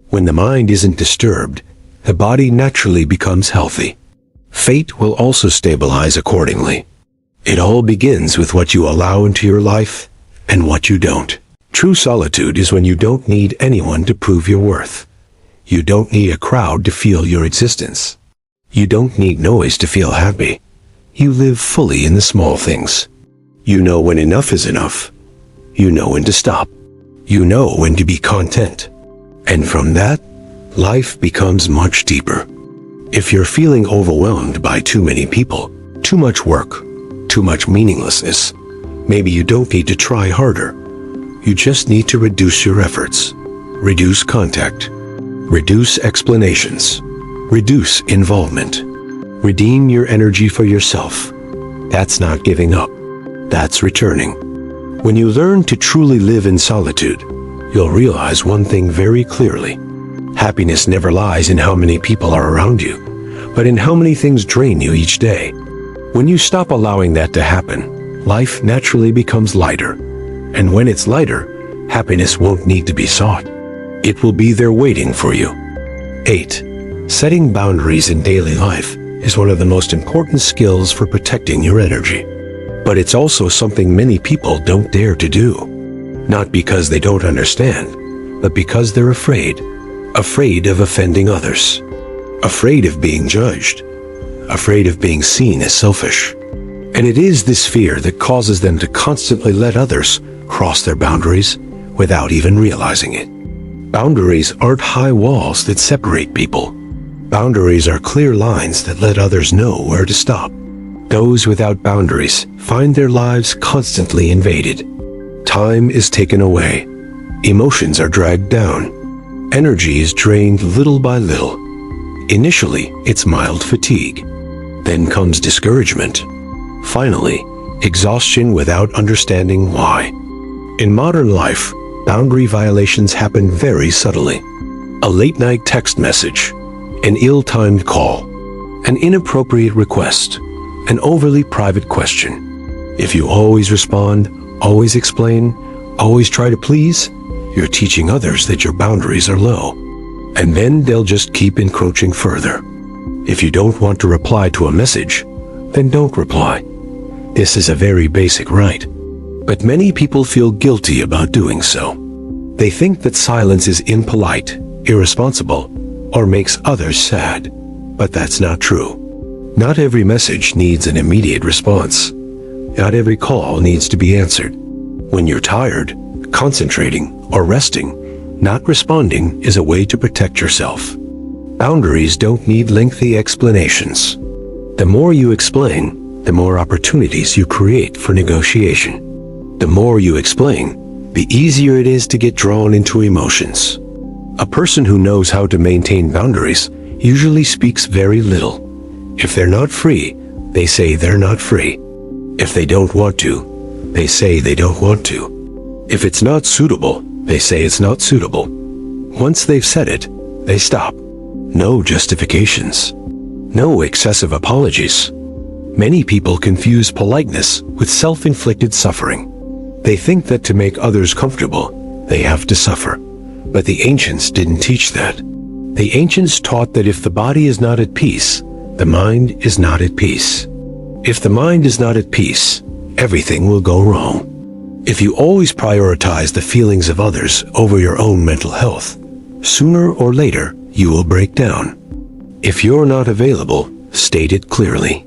[SPEAKER 1] When the mind isn't disturbed, the body naturally becomes healthy. Fate will also stabilize accordingly. It all begins with what you allow into your life and what you don't. True solitude is when you don't need anyone to prove your worth. You don't need a crowd to feel your existence. You don't need noise to feel happy. You live fully in the small things. You know when enough is enough. You know when to stop. You know when to be content. And from that, life becomes much deeper. If you're feeling overwhelmed by too many people, too much work, too much meaninglessness, maybe you don't need to try harder. You just need to reduce your efforts, reduce contact, reduce explanations, reduce involvement. Redeem your energy for yourself. That's not giving up. That's returning. When you learn to truly live in solitude, you'll realize one thing very clearly. Happiness never lies in how many people are around you, but in how many things drain you each day. When you stop allowing that to happen, life naturally becomes lighter. And when it's lighter, happiness won't need to be sought. It will be there waiting for you. 8. Setting boundaries in daily life is one of the most important skills for protecting your energy. But it's also something many people don't dare to do. Not because they don't understand, but because they're afraid. Afraid of offending others. Afraid of being judged. Afraid of being seen as selfish. And it is this fear that causes them to constantly let others cross their boundaries without even realizing it. Boundaries aren't high walls that separate people. Boundaries are clear lines that let others know where to stop. Those without boundaries find their lives constantly invaded. Time is taken away. Emotions are dragged down. Energy is drained little by little. Initially, it's mild fatigue. Then comes discouragement. Finally, exhaustion without understanding why. In modern life, boundary violations happen very subtly. A late-night text message, an ill-timed call, an inappropriate request, an overly private question. If you always respond, always explain, always try to please, you're teaching others that your boundaries are low. And then they'll just keep encroaching further. If you don't want to reply to a message, then don't reply. This is a very basic right. But many people feel guilty about doing so. They think that silence is impolite, irresponsible, or makes others sad. But that's not true. Not every message needs an immediate response. Not every call needs to be answered. When you're tired, concentrating, or resting, not responding is a way to protect yourself. Boundaries don't need lengthy explanations. The more you explain, the more opportunities you create for negotiation. The more you explain, the easier it is to get drawn into emotions. A person who knows how to maintain boundaries usually speaks very little. If they're not free, they say they're not free. If they don't want to, they say they don't want to. If it's not suitable, they say it's not suitable. Once they've said it, they stop. No justifications. No excessive apologies. Many people confuse politeness with self-inflicted suffering. They think that to make others comfortable, they have to suffer. But the ancients didn't teach that. The ancients taught that if the body is not at peace, the mind is not at peace. If the mind is not at peace, everything will go wrong. If you always prioritize the feelings of others over your own mental health, sooner or later you will break down. If you're not available, state it clearly.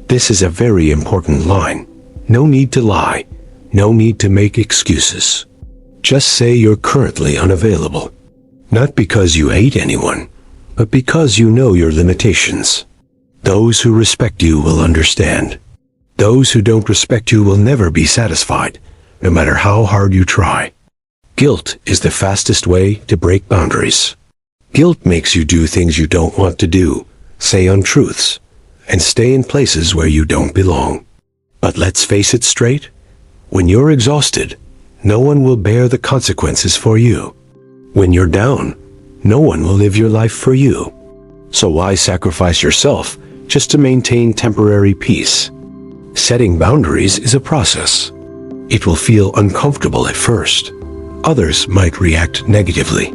[SPEAKER 1] This is a very important line. No need to lie. No need to make excuses. Just say you're currently unavailable. Not because you hate anyone, but because you know your limitations. Those who respect you will understand. Those who don't respect you will never be satisfied, no matter how hard you try. Guilt is the fastest way to break boundaries. Guilt makes you do things you don't want to do, say untruths, and stay in places where you don't belong. But let's face it straight, when you're exhausted, no one will bear the consequences for you. When you're down, no one will live your life for you. So why sacrifice yourself just to maintain temporary peace? Setting boundaries is a process. It will feel uncomfortable at first. Others might react negatively.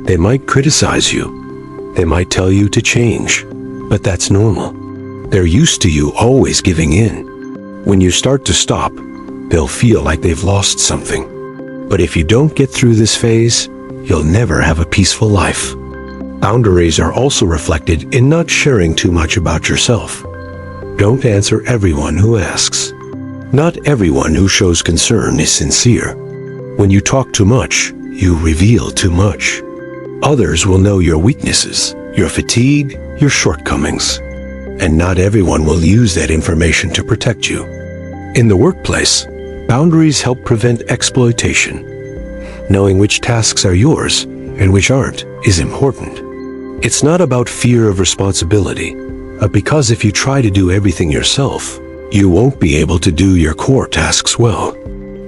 [SPEAKER 1] They might criticize you. They might tell you to change, but that's normal. They're used to you always giving in. When you start to stop, they'll feel like they've lost something. But if you don't get through this phase, you'll never have a peaceful life. Boundaries are also reflected in not sharing too much about yourself. Don't answer everyone who asks. Not everyone who shows concern is sincere. When you talk too much, you reveal too much. Others will know your weaknesses, your fatigue, your shortcomings. And not everyone will use that information to protect you. In the workplace, boundaries help prevent exploitation. Knowing which tasks are yours and which aren't is important. It's not about fear of responsibility, but because if you try to do everything yourself, you won't be able to do your core tasks well.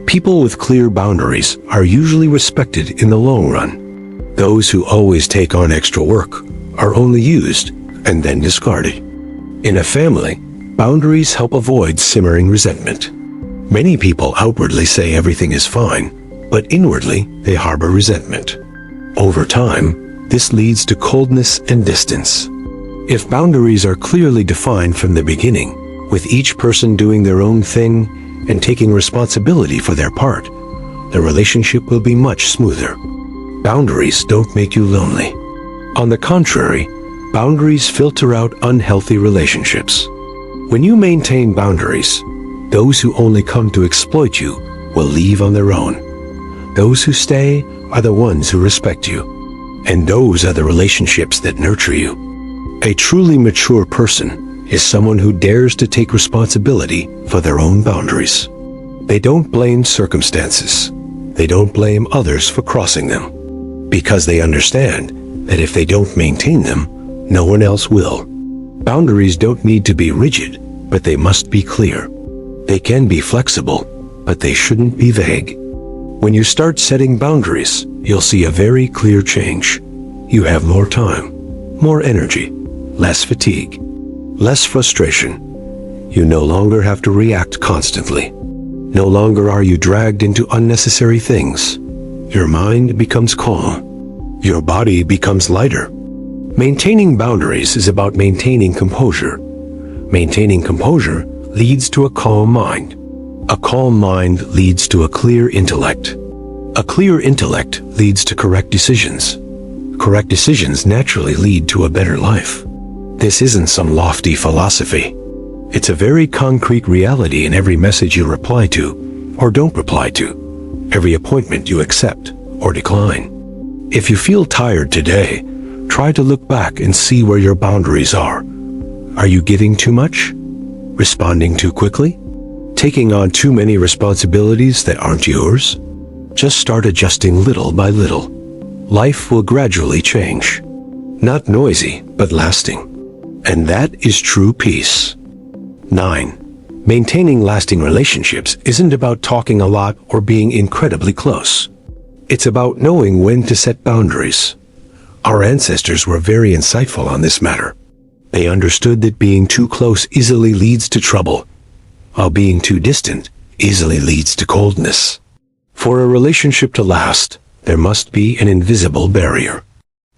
[SPEAKER 1] People with clear boundaries are usually respected in the long run. Those who always take on extra work are only used and then discarded. In a family, boundaries help avoid simmering resentment. Many people outwardly say everything is fine, but inwardly they harbor resentment. Over time, this leads to coldness and distance. If boundaries are clearly defined from the beginning, with each person doing their own thing and taking responsibility for their part, the relationship will be much smoother. Boundaries don't make you lonely. On the contrary, boundaries filter out unhealthy relationships. When you maintain boundaries, those who only come to exploit you will leave on their own. Those who stay are the ones who respect you. And those are the relationships that nurture you. A truly mature person is someone who dares to take responsibility for their own boundaries. They don't blame circumstances. They don't blame others for crossing them, because they understand that if they don't maintain them, no one else will. Boundaries don't need to be rigid, but they must be clear. They can be flexible, but they shouldn't be vague. When you start setting boundaries, you'll see a very clear change. You have more time, more energy, less fatigue, less frustration. You no longer have to react constantly. No longer are you dragged into unnecessary things. Your mind becomes calm. Your body becomes lighter. Maintaining boundaries is about maintaining composure. Maintaining composure leads to a calm mind. A calm mind leads to a clear intellect. A clear intellect leads to correct decisions. Correct decisions naturally lead to a better life. This isn't some lofty philosophy. It's a very concrete reality in every message you reply to or don't reply to, every appointment you accept or decline. If you feel tired today, try to look back and see where your boundaries are. Are you giving too much? Responding too quickly? Taking on too many responsibilities that aren't yours? Just start adjusting little by little. Life will gradually change. Not noisy, but lasting. And that is true peace. 9. Maintaining lasting relationships isn't about talking a lot or being incredibly close. It's about knowing when to set boundaries. Our ancestors were very insightful on this matter. They understood that being too close easily leads to trouble, while being too distant easily leads to coldness. For a relationship to last, there must be an invisible barrier.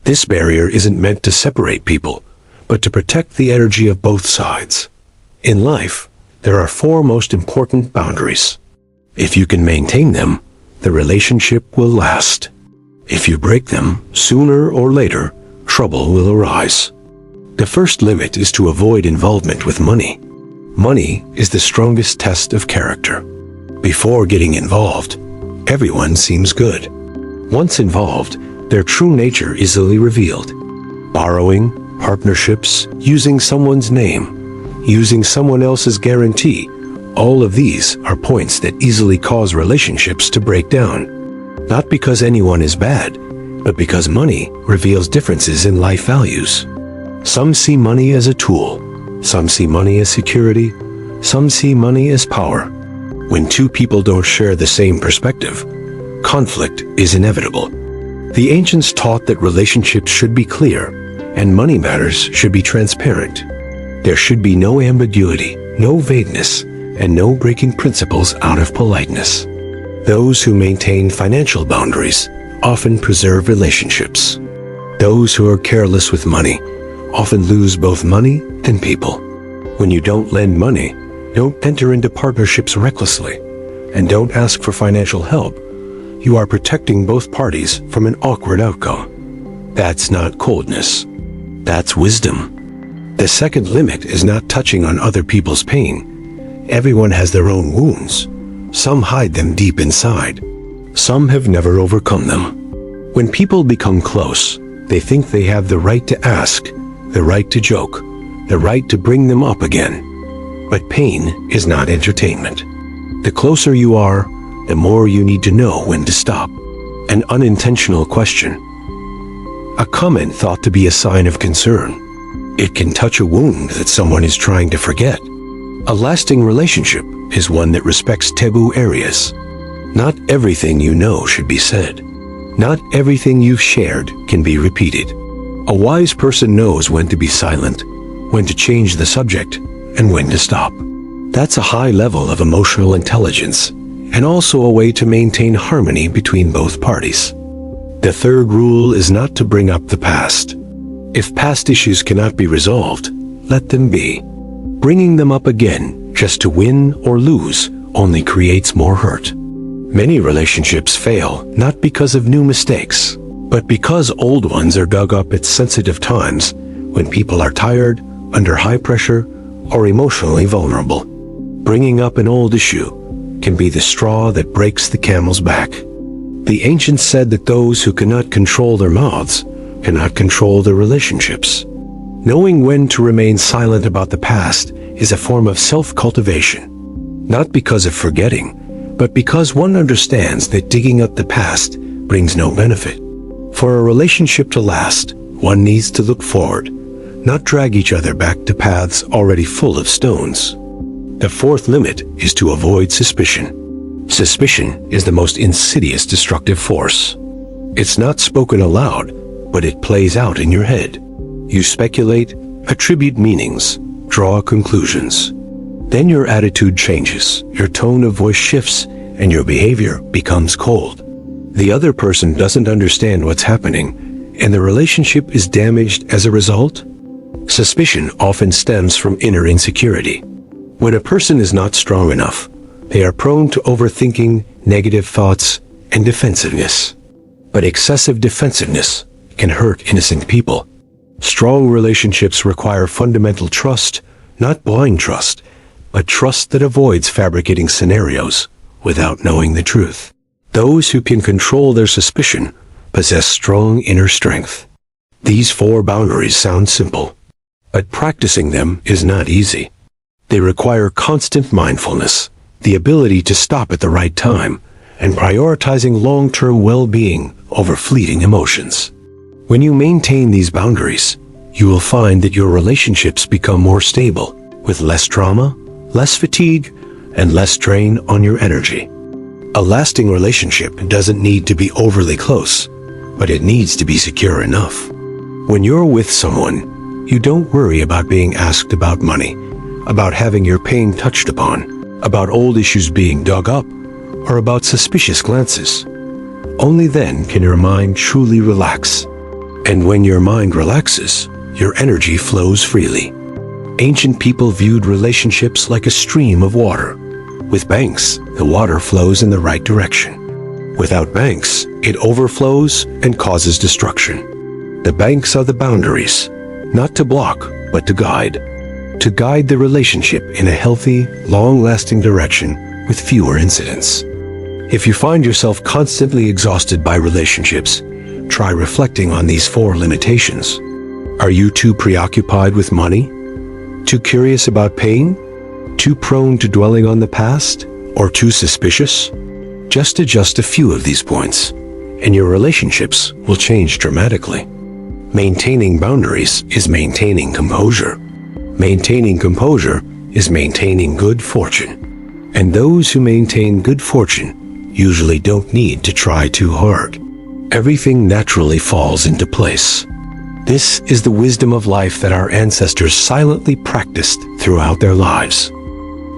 [SPEAKER 1] This barrier isn't meant to separate people, but to protect the energy of both sides. In life, there are four most important boundaries. If you can maintain them, the relationship will last. If you break them, sooner or later, trouble will arise. The first limit is to avoid involvement with money. Money is the strongest test of character. Before getting involved, everyone seems good. Once involved, their true nature is easily revealed. Borrowing, partnerships, using someone's name, using someone else's guarantee, all of these are points that easily cause relationships to break down. Not because anyone is bad, but because money reveals differences in life values. Some see money as a tool. Some see money as security. Some see money as power. When two people don't share the same perspective, conflict is inevitable. The ancients taught that relationships should be clear, and money matters should be transparent. There should be no ambiguity, no vagueness, and no breaking principles out of politeness. Those who maintain financial boundaries often preserve relationships. Those who are careless with money often lose both money and people. When you don't lend money, don't enter into partnerships recklessly, and don't ask for financial help, you are protecting both parties from an awkward outcome. That's not coldness. That's wisdom. The second limit is not touching on other people's pain. Everyone has their own wounds. Some hide them deep inside. Some have never overcome them. When people become close, they think they have the right to ask, the right to joke, the right to bring them up again. But pain is not entertainment. The closer you are, the more you need to know when to stop. An unintentional question. A comment thought to be a sign of concern. It can touch a wound that someone is trying to forget. A lasting relationship is one that respects taboo areas. Not everything you know should be said. Not everything you've shared can be repeated. A wise person knows when to be silent, when to change the subject, and when to stop. That's a high level of emotional intelligence, and also a way to maintain harmony between both parties. The third rule is not to bring up the past. If past issues cannot be resolved, let them be. Bringing them up again just to win or lose only creates more hurt. Many relationships fail not because of new mistakes, but because old ones are dug up at sensitive times when people are tired, under high pressure, or emotionally vulnerable. Bringing up an old issue can be the straw that breaks the camel's back. The ancients said that those who cannot control their mouths cannot control their relationships. Knowing when to remain silent about the past is a form of self-cultivation, not because of forgetting, but because one understands that digging up the past brings no benefit. For a relationship to last, one needs to look forward, not drag each other back to paths already full of stones. The fourth limit is to avoid suspicion. Suspicion is the most insidious destructive force. It's not spoken aloud, but it plays out in your head. You speculate, attribute meanings, draw conclusions. Then your attitude changes, your tone of voice shifts, and your behavior becomes cold. The other person doesn't understand what's happening, and the relationship is damaged as a result. Suspicion often stems from inner insecurity. When a person is not strong enough, they are prone to overthinking, negative thoughts, and defensiveness. But excessive defensiveness can hurt innocent people. Strong relationships require fundamental trust, not blind trust, but trust that avoids fabricating scenarios without knowing the truth. Those who can control their suspicion possess strong inner strength. These four boundaries sound simple, but practicing them is not easy. They require constant mindfulness, the ability to stop at the right time, and prioritizing long-term well-being over fleeting emotions. When you maintain these boundaries, you will find that your relationships become more stable, with less trauma, less fatigue, and less drain on your energy. A lasting relationship doesn't need to be overly close, but it needs to be secure enough. When you're with someone, you don't worry about being asked about money, about having your pain touched upon, about old issues being dug up, or about suspicious glances. Only then can your mind truly relax. And when your mind relaxes, your energy flows freely. Ancient people viewed relationships like a stream of water. With banks, the water flows in the right direction. Without banks, it overflows and causes destruction. The banks are the boundaries, not to block, but to guide. To guide the relationship in a healthy, long-lasting direction with fewer incidents. If you find yourself constantly exhausted by relationships, try reflecting on these 4 limitations. Are you too preoccupied with money? Too curious about pain? Too prone to dwelling on the past? Or too suspicious? Just adjust a few of these points, and your relationships will change dramatically. Maintaining boundaries is maintaining composure. Maintaining composure is maintaining good fortune. And those who maintain good fortune usually don't need to try too hard. Everything naturally falls into place. This is the wisdom of life that our ancestors silently practiced throughout their lives.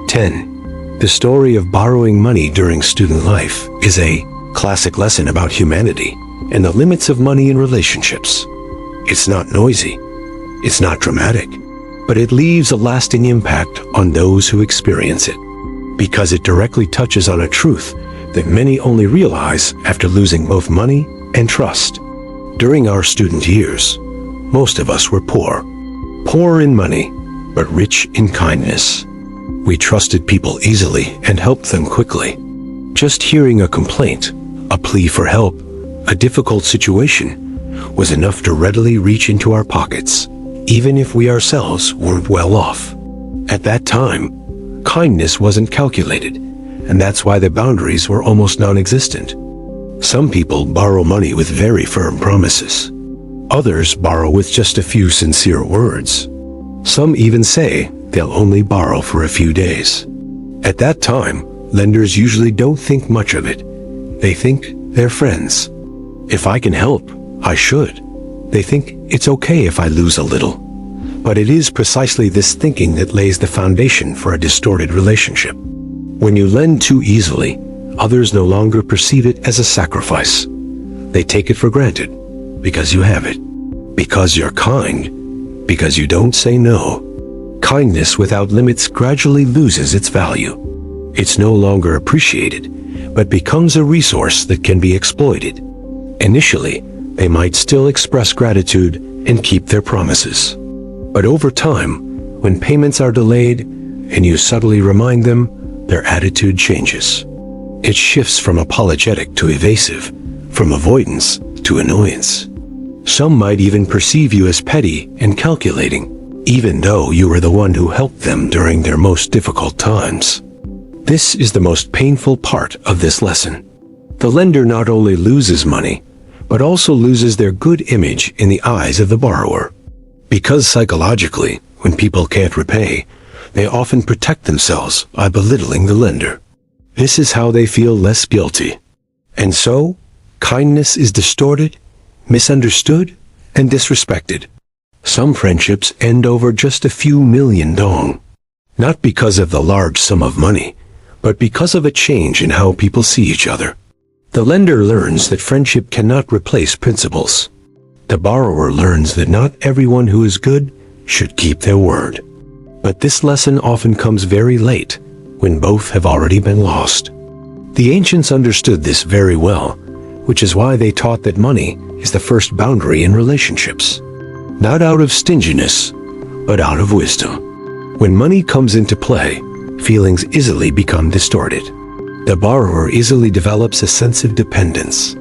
[SPEAKER 1] 10. The story of borrowing money during student life is a classic lesson about humanity and the limits of money in relationships. It's not noisy, it's not dramatic, but it leaves a lasting impact on those who experience it, because it directly touches on a truth that many only realize after losing both money and trust. During our student years, most of us were poor. Poor in money, but rich in kindness. We trusted people easily and helped them quickly. Just hearing a complaint, a plea for help, a difficult situation was enough to readily reach into our pockets, even if we ourselves weren't well off. At that time, kindness wasn't calculated, and that's why the boundaries were almost non-existent. Some people borrow money with very firm promises. Others borrow with just a few sincere words. Some even say they'll only borrow for a few days. At that time, lenders usually don't think much of it. They think they're friends. If I can help, I should. They think it's okay if I lose a little. But it is precisely this thinking that lays the foundation for a distorted relationship. When you lend too easily, others no longer perceive it as a sacrifice. They take it for granted. Because you have it, because you're kind, because you don't say no. Kindness without limits gradually loses its value. It's no longer appreciated, but becomes a resource that can be exploited. Initially, they might still express gratitude and keep their promises. But over time, when payments are delayed and you subtly remind them, their attitude changes. It shifts from apologetic to evasive, from avoidance to annoyance. Some might even perceive you as petty and calculating, even though you were the one who helped them during their most difficult times. This is the most painful part of this lesson. The lender not only loses money, but also loses their good image in the eyes of the borrower. Because psychologically, when people can't repay, they often protect themselves by belittling the lender. This is how they feel less guilty. And so, kindness is distorted, misunderstood, and disrespected. Some friendships end over just a few million dong. Not because of the large sum of money, but because of a change in how people see each other. The lender learns that friendship cannot replace principles. The borrower learns that not everyone who is good should keep their word. But this lesson often comes very late, when both have already been lost. The ancients understood this very well, which is why they taught that money is the first boundary in relationships. Not out of stinginess, but out of wisdom. When money comes into play, feelings easily become distorted. The borrower easily develops a sense of dependence.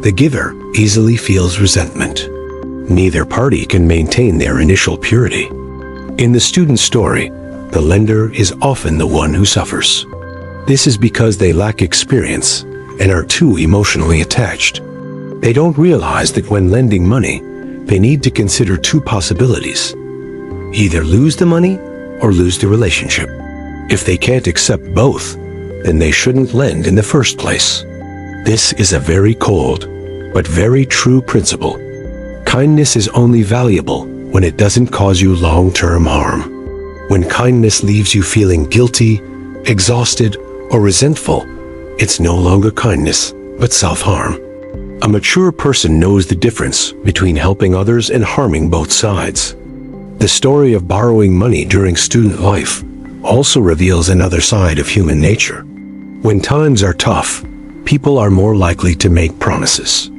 [SPEAKER 1] The giver easily feels resentment. Neither party can maintain their initial purity. In the student story, the lender is often the one who suffers. This is because they lack experience and are too emotionally attached. They don't realize that when lending money, they need to consider two possibilities. Either lose the money or lose the relationship. If they can't accept both, then they shouldn't lend in the first place. This is a very cold, but very true principle. Kindness is only valuable when it doesn't cause you long-term harm. When kindness leaves you feeling guilty, exhausted, or resentful, it's no longer kindness, but self-harm. A mature person knows the difference between helping others and harming both sides. The story of borrowing money during student life also reveals another side of human nature. When times are tough, people are more likely to make promises.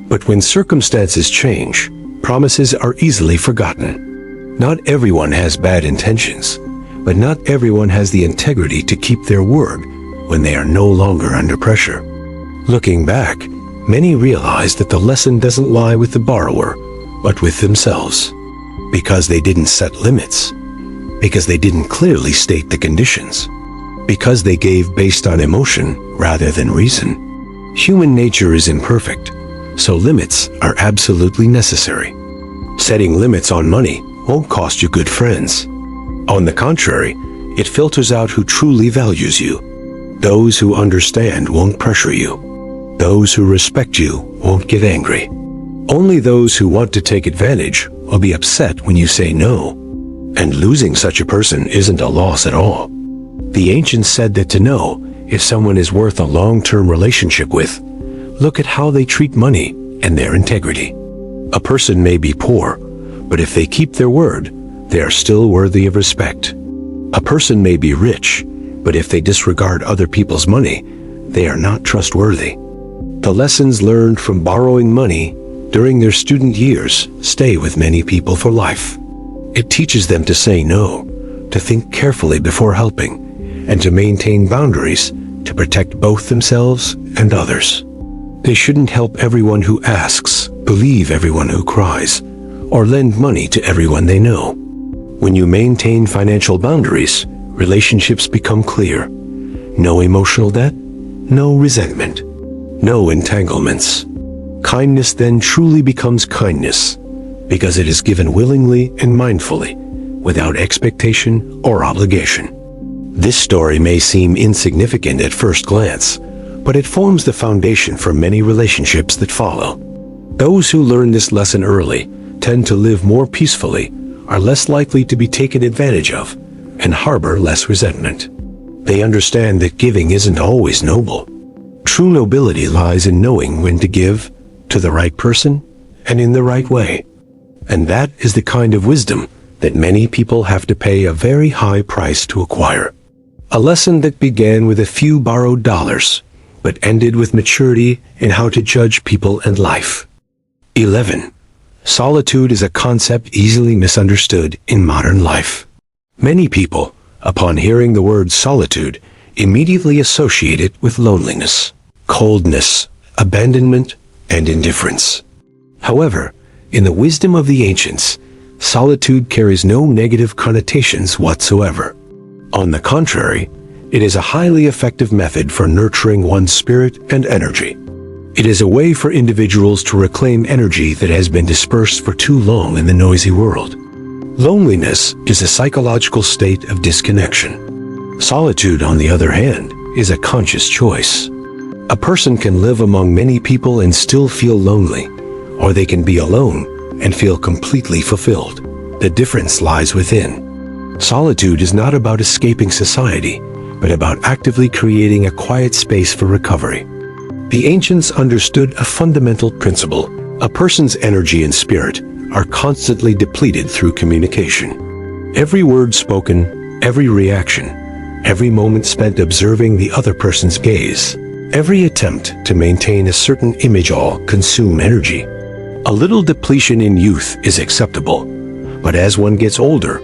[SPEAKER 1] But when circumstances change, promises are easily forgotten. Not everyone has bad intentions, but not everyone has the integrity to keep their word when they are no longer under pressure. Looking back, many realize that the lesson doesn't lie with the borrower, but with themselves. Because they didn't set limits. Because they didn't clearly state the conditions. Because they gave based on emotion rather than reason. Human nature is imperfect, so limits are absolutely necessary. Setting limits on money won't cost you good friends. On the contrary, it filters out who truly values you. Those who understand won't pressure you. Those who respect you won't get angry. Only those who want to take advantage will be upset when you say no. And losing such a person isn't a loss at all. The ancients said that to know if someone is worth a long-term relationship with, look at how they treat money and their integrity. A person may be poor, but if they keep their word, they are still worthy of respect. A person may be rich, but if they disregard other people's money, they are not trustworthy. The lessons learned from borrowing money during their student years stay with many people for life. It teaches them to say no, to think carefully before helping, and to maintain boundaries to protect both themselves and others. They shouldn't help everyone who asks, believe everyone who cries, or lend money to everyone they know. When you maintain financial boundaries, relationships become clear. No emotional debt, no resentment, no entanglements. Kindness then truly becomes kindness, because it is given willingly and mindfully, without expectation or obligation. This story may seem insignificant at first glance, but it forms the foundation for many relationships that follow. Those who learn this lesson early tend to live more peacefully, are less likely to be taken advantage of, and harbor less resentment. They understand that giving isn't always noble. True nobility lies in knowing when to give, to the right person, and in the right way. And that is the kind of wisdom that many people have to pay a very high price to acquire. A lesson that began with a few borrowed dollars, but ended with maturity in how to judge people and life. 11. Solitude is a concept easily misunderstood in modern life. Many people, upon hearing the word solitude, immediately associate it with loneliness, coldness, abandonment, and indifference. However, in the wisdom of the ancients, solitude carries no negative connotations whatsoever. On the contrary, it is a highly effective method for nurturing one's spirit and energy. It is a way for individuals to reclaim energy that has been dispersed for too long in the noisy world. Loneliness is a psychological state of disconnection. Solitude, on the other hand, is a conscious choice. A person can live among many people and still feel lonely, or they can be alone and feel completely fulfilled. The difference lies within. Solitude is not about escaping society, but about actively creating a quiet space for recovery. The ancients understood a fundamental principle. A person's energy and spirit are constantly depleted through communication. Every word spoken, every reaction, every moment spent observing the other person's gaze, every attempt to maintain a certain image all consume energy. A little depletion in youth is acceptable, but as one gets older,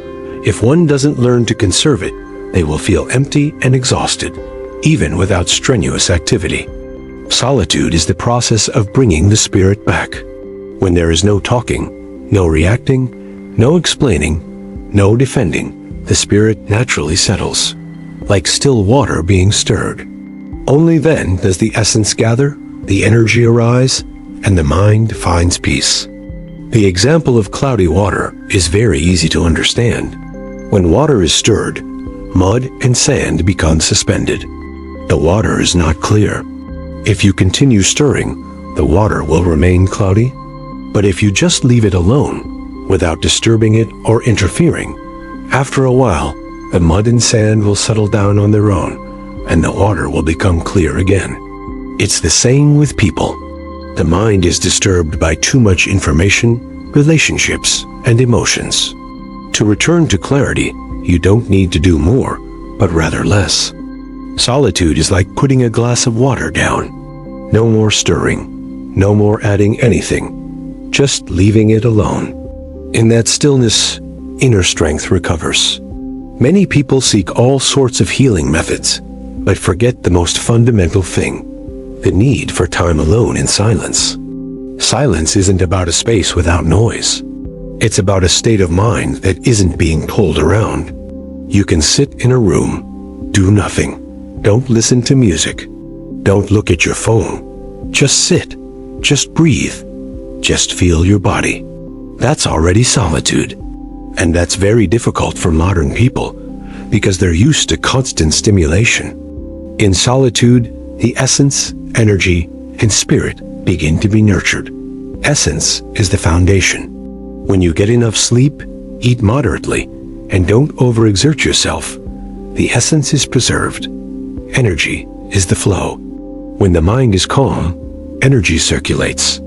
[SPEAKER 1] if one doesn't learn to conserve it, they will feel empty and exhausted, even without strenuous activity. Solitude is the process of bringing the spirit back. When there is no talking, no reacting, no explaining, no defending, the spirit naturally settles, like still water being stirred. Only then does the essence gather, the energy arise, and the mind finds peace. The example of cloudy water is very easy to understand. When water is stirred, mud and sand become suspended. The water is not clear. If you continue stirring, the water will remain cloudy. But if you just leave it alone, without disturbing it or interfering, after a while, the mud and sand will settle down on their own, and the water will become clear again. It's the same with people. The mind is disturbed by too much information, relationships, and emotions. To return to clarity, you don't need to do more, but rather less. Solitude is like putting a glass of water down. No more stirring, no more adding anything, just leaving it alone. In that stillness, inner strength recovers. Many people seek all sorts of healing methods, but forget the most fundamental thing, the need for time alone in silence. Silence isn't about a space without noise. It's about a state of mind that isn't being pulled around. You can sit in a room, do nothing. Don't listen to music. Don't look at your phone. Just sit. Just breathe. Just feel your body. That's already solitude. And that's very difficult for modern people because they're used to constant stimulation. In solitude, the essence, energy, and spirit begin to be nurtured. Essence is the foundation. When you get enough sleep, eat moderately, and don't overexert yourself, the essence is preserved. Energy is the flow. When the mind is calm, energy circulates.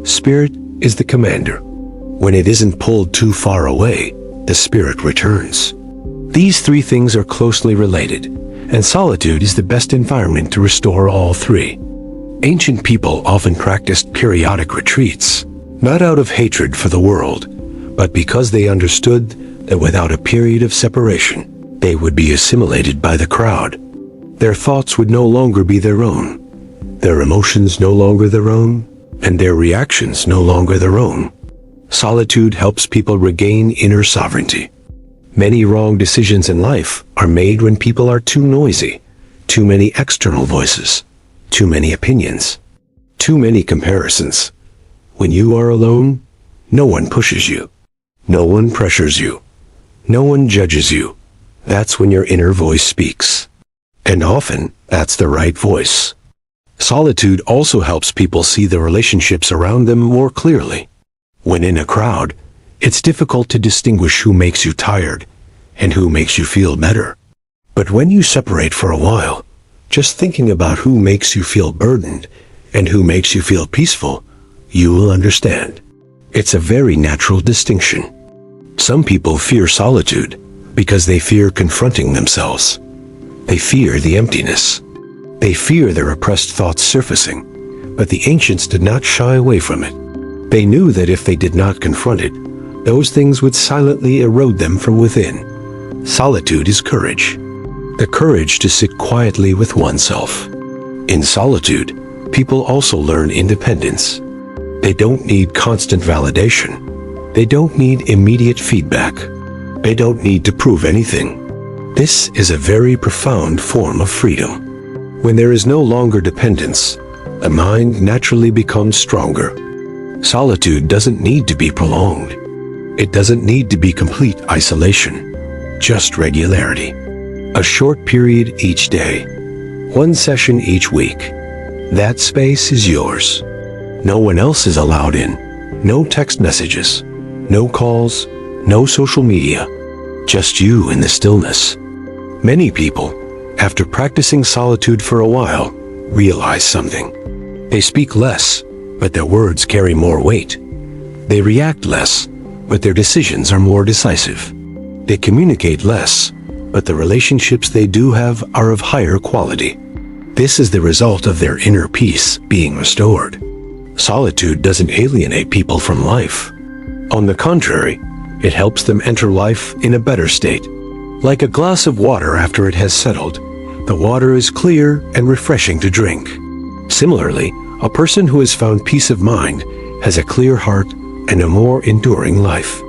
[SPEAKER 1] Spirit is the commander. When it isn't pulled too far away, the spirit returns. These three things are closely related, and solitude is the best environment to restore all three. Ancient people often practiced periodic retreats, not out of hatred for the world, but because they understood that without a period of separation, they would be assimilated by the crowd. Their thoughts would no longer be their own, their emotions no longer their own, and their reactions no longer their own. Solitude helps people regain inner sovereignty. Many wrong decisions in life are made when people are too noisy, too many external voices, too many opinions, too many comparisons. When you are alone, no one pushes you, no one pressures you, no one judges you. That's when your inner voice speaks. And often, that's the right voice. Solitude also helps people see the relationships around them more clearly. When in a crowd, it's difficult to distinguish who makes you tired and who makes you feel better. But when you separate for a while, just thinking about who makes you feel burdened and who makes you feel peaceful, you will understand. It's a very natural distinction. Some people fear solitude because they fear confronting themselves. They fear the emptiness. They fear their repressed thoughts surfacing, but the ancients did not shy away from it. They knew that if they did not confront it, those things would silently erode them from within. Solitude is courage. The courage to sit quietly with oneself. In solitude, people also learn independence. They don't need constant validation. They don't need immediate feedback. They don't need to prove anything. This is a very profound form of freedom. When there is no longer dependence, the mind naturally becomes stronger. Solitude doesn't need to be prolonged. It doesn't need to be complete isolation, just regularity. A short period each day, one session each week. That space is yours. No one else is allowed in. No text messages, no calls, no social media. Just you in the stillness. Many people, after practicing solitude for a while, realize something. They speak less, but their words carry more weight. They react less, but their decisions are more decisive. They communicate less, but the relationships they do have are of higher quality. This is the result of their inner peace being restored. Solitude doesn't alienate people from life. On the contrary, it helps them enter life in a better state. Like a glass of water after it has settled, the water is clear and refreshing to drink. Similarly, a person who has found peace of mind has a clear heart and a more enduring life.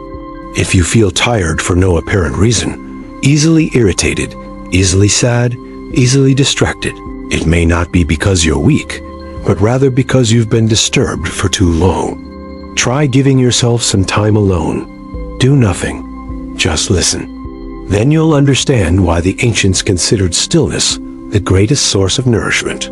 [SPEAKER 1] If you feel tired for no apparent reason, easily irritated, easily sad, easily distracted, it may not be because you're weak, but rather because you've been disturbed for too long. Try giving yourself some time alone. Do nothing. Just listen. Then you'll understand why the ancients considered stillness the greatest source of nourishment.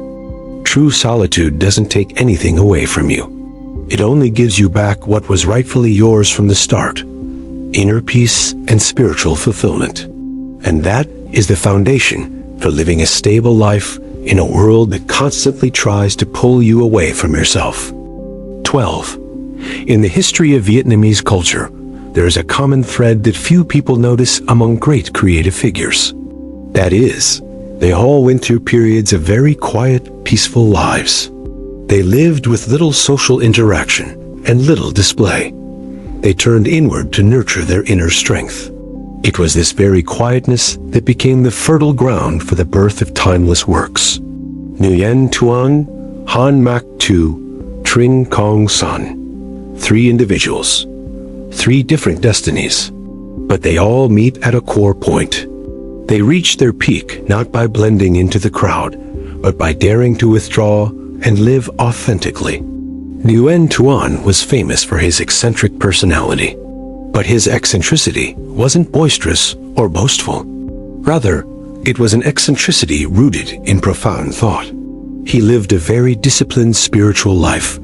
[SPEAKER 1] True solitude doesn't take anything away from you. It only gives you back what was rightfully yours from the start: inner peace and spiritual fulfillment. And that is the foundation for living a stable life in a world that constantly tries to pull you away from yourself. 12. In the history of Vietnamese culture, there is a common thread that few people notice among great creative figures. That is, they all went through periods of very quiet, peaceful lives. They lived with little social interaction and little display. They turned inward to nurture their inner strength. It was this very quietness that became the fertile ground for the birth of timeless works. Nguyen Tuan, Han Mak Tu, Trin Kong Sun. 3 individuals, 3 different destinies, but they all meet at a core point. They reach their peak not by blending into the crowd, but by daring to withdraw and live authentically. Nguyen Tuan was famous for his eccentric personality, but his eccentricity wasn't boisterous or boastful. Rather, it was an eccentricity rooted in profound thought. He lived a very disciplined spiritual life,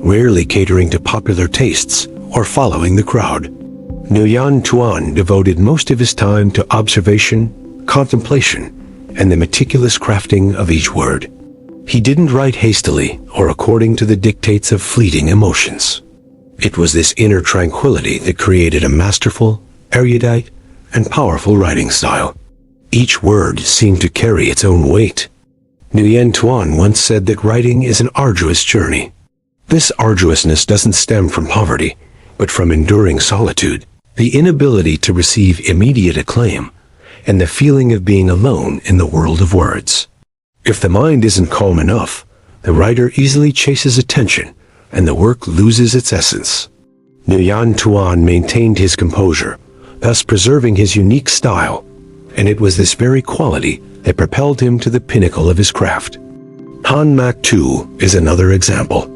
[SPEAKER 1] rarely catering to popular tastes or following the crowd. Nguyen Tuan devoted most of his time to observation, contemplation, and the meticulous crafting of each word. He didn't write hastily or according to the dictates of fleeting emotions. It was this inner tranquility that created a masterful, erudite, and powerful writing style. Each word seemed to carry its own weight. Nguyen Tuan once said that writing is an arduous journey. This arduousness doesn't stem from poverty, but from enduring solitude, the inability to receive immediate acclaim, and the feeling of being alone in the world of words. If the mind isn't calm enough, the writer easily chases attention, and the work loses its essence. Nguyen Tuan maintained his composure, thus preserving his unique style, and it was this very quality that propelled him to the pinnacle of his craft. Han Mak Tu is another example.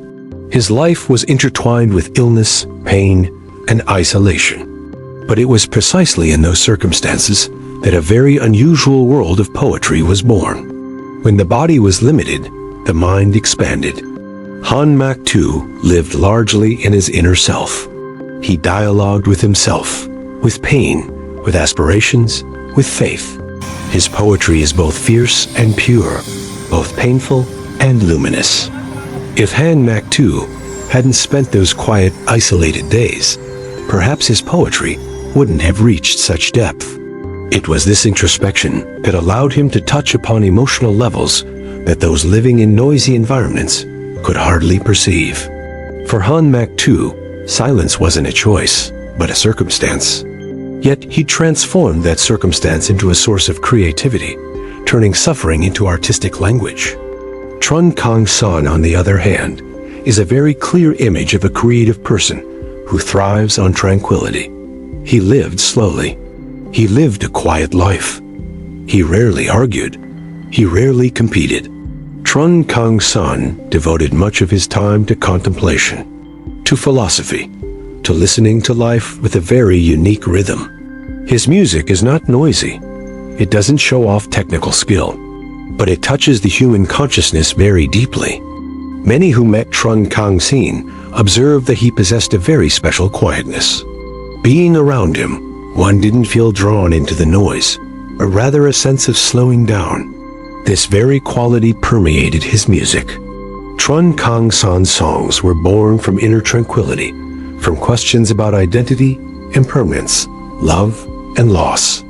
[SPEAKER 1] His life was intertwined with illness, pain, and isolation. But it was precisely in those circumstances that a very unusual world of poetry was born. When the body was limited, the mind expanded. Han Mak Tu lived largely in his inner self. He dialogued with himself, with pain, with aspirations, with faith. His poetry is both fierce and pure, both painful and luminous. If Han Mak Tu hadn't spent those quiet, isolated days, perhaps his poetry wouldn't have reached such depth. It was this introspection that allowed him to touch upon emotional levels that those living in noisy environments could hardly perceive. For Han Mak Tu, silence wasn't a choice, but a circumstance. Yet he transformed that circumstance into a source of creativity, turning suffering into artistic language. Trin Kong Sun, on the other hand, is a very clear image of a creative person who thrives on tranquility. He lived slowly. He lived a quiet life. He rarely argued. He rarely competed. Trin Kong Sun devoted much of his time to contemplation, to philosophy, to listening to life with a very unique rhythm. His music is not noisy. It doesn't show off technical skill, but it touches the human consciousness very deeply. Many who met Trin Kong Sun observed that he possessed a very special quietness. Being around him, one didn't feel drawn into the noise, but rather a sense of slowing down. This very quality permeated his music. Trin Kong Sun's songs were born from inner tranquility, from questions about identity, impermanence, love, and loss.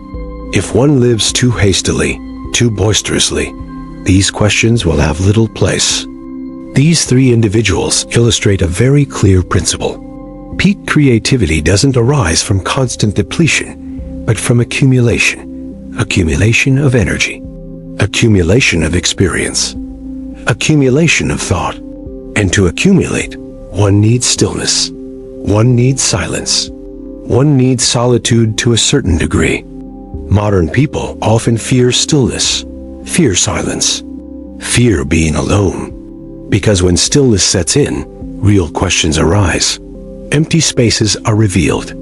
[SPEAKER 1] If one lives too hastily, too boisterously, these questions will have little place. These 3 individuals illustrate a very clear principle. Peak creativity doesn't arise from constant depletion, but from accumulation. Accumulation of energy. Accumulation of experience. Accumulation of thought. And to accumulate, one needs stillness. One needs silence. One needs solitude to a certain degree. Modern people often fear stillness, fear silence, fear being alone. Because when stillness sets in, real questions arise. Empty spaces are revealed.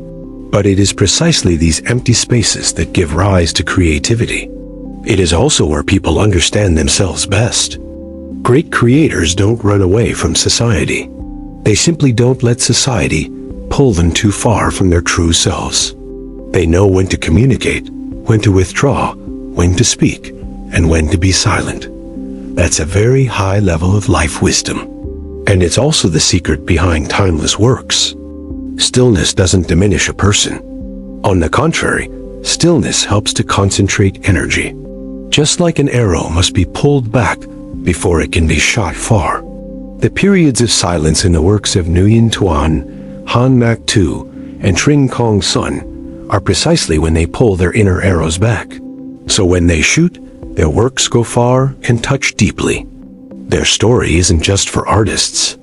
[SPEAKER 1] But it is precisely these empty spaces that give rise to creativity. It is also where people understand themselves best. Great creators don't run away from society. They simply don't let society pull them too far from their true selves. They know when to communicate, when to withdraw, when to speak, and when to be silent. That's a very high level of life wisdom. And it's also the secret behind timeless works. Stillness doesn't diminish a person. On the contrary, stillness helps to concentrate energy. Just like an arrow must be pulled back before it can be shot far. The periods of silence in the works of Nguyen Tuan, Han Mak Tu, and Tring Kong Sun are precisely when they pull their inner arrows back. So when they shoot, their works go far and touch deeply. Their story isn't just for artists.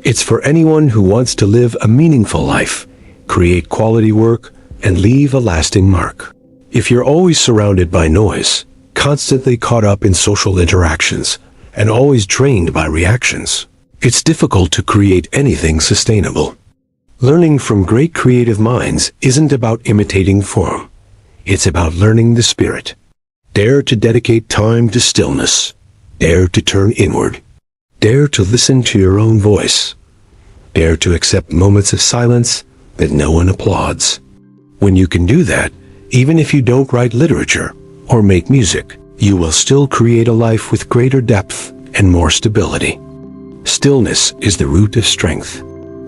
[SPEAKER 1] It's for anyone who wants to live a meaningful life, create quality work, and leave a lasting mark. If you're always surrounded by noise, constantly caught up in social interactions, and always drained by reactions, it's difficult to create anything sustainable. Learning from great creative minds isn't about imitating form. It's about learning the spirit. Dare to dedicate time to stillness. Dare to turn inward. Dare to listen to your own voice. Dare to accept moments of silence that no one applauds. When you can do that, even if you don't write literature or make music, you will still create a life with greater depth and more stability. Stillness is the root of strength.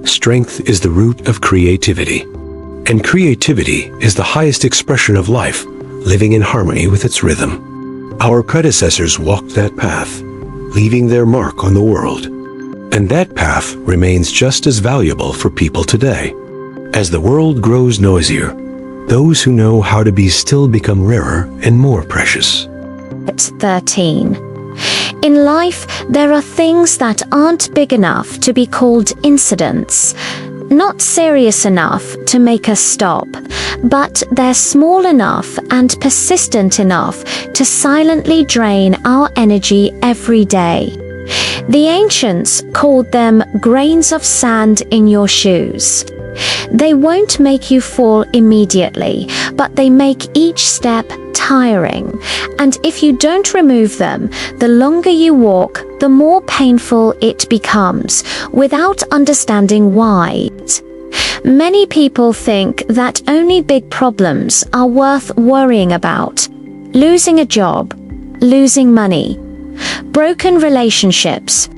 [SPEAKER 1] Strength is the root of creativity. And creativity is the highest expression of life, living in harmony with its rhythm. Our predecessors walked that path, leaving their mark on the world. And that path remains just as valuable for people today. As the world grows noisier, those who know how to be still become rarer and more precious.
[SPEAKER 2] At 13. In life, there are things that aren't big enough to be called incidents, not serious enough to make us stop, but they're small enough and persistent enough to silently drain our energy every day. The ancients called them grains of sand in your shoes. They won't make you fall immediately, but they make each step tiring. And if you don't remove them, the longer you walk, the more painful it becomes, without understanding why. Many people think that only big problems are worth worrying about. Losing a job, losing money, broken relationships.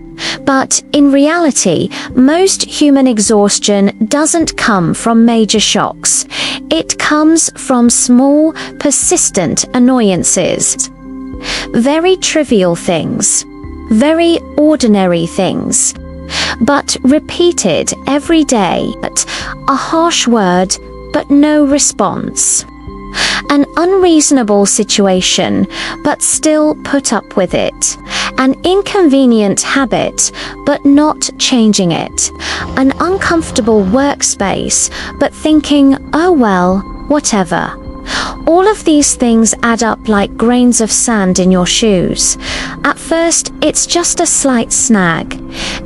[SPEAKER 2] But in reality, most human exhaustion doesn't come from major shocks. It comes from small, persistent annoyances. Very trivial things. Very ordinary things. But repeated every day. A harsh word, but no response. An unreasonable situation, but still put up with it. An inconvenient habit, but not changing it. An uncomfortable workspace, but thinking, oh well, whatever. All of these things add up like grains of sand in your shoes. At first, it's just a slight snag.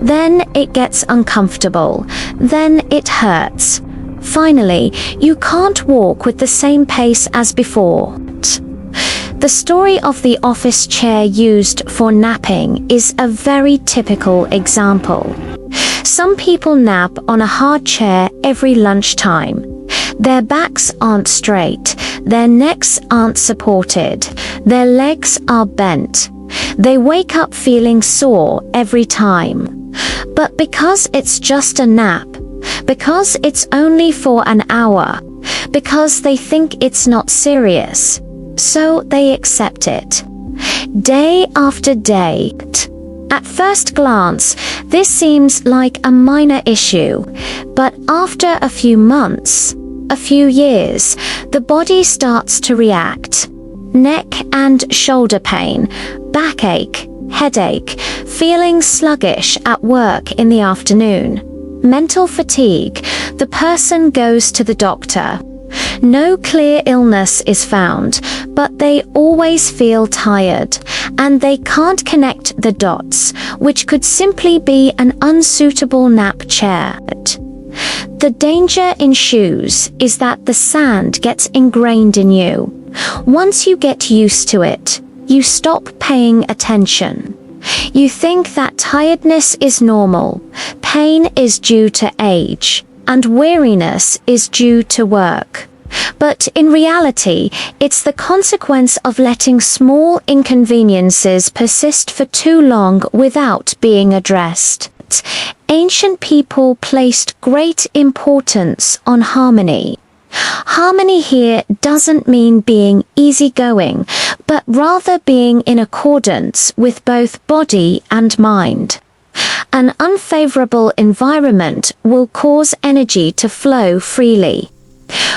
[SPEAKER 2] Then it gets uncomfortable. Then it hurts. Finally, you can't walk with the same pace as before. The story of the office chair used for napping is a very typical example. Some people nap on a hard chair every lunchtime. Their backs aren't straight, their necks aren't supported, their legs are bent. They wake up feeling sore every time. But because it's just a nap, because it's only for an hour, because they think it's not serious, so they accept it. Day after day. At first glance, this seems like a minor issue, but after a few months, a few years, the body starts to react. Neck and shoulder pain, backache, headache, feeling sluggish at work in the afternoon. Mental fatigue, the person goes to the doctor. No clear illness is found, but they always feel tired, and they can't connect the dots, which could simply be an unsuitable nap chair. The danger in shoes is that the sand gets ingrained in you. Once you get used to it, you stop paying attention. You think that tiredness is normal, pain is due to age, and weariness is due to work. But in reality, it's the consequence of letting small inconveniences persist for too long without being addressed. Ancient people placed great importance on harmony. Harmony here doesn't mean being easygoing, but rather being in accordance with both body and mind. An unfavorable environment will cause energy to flow freely.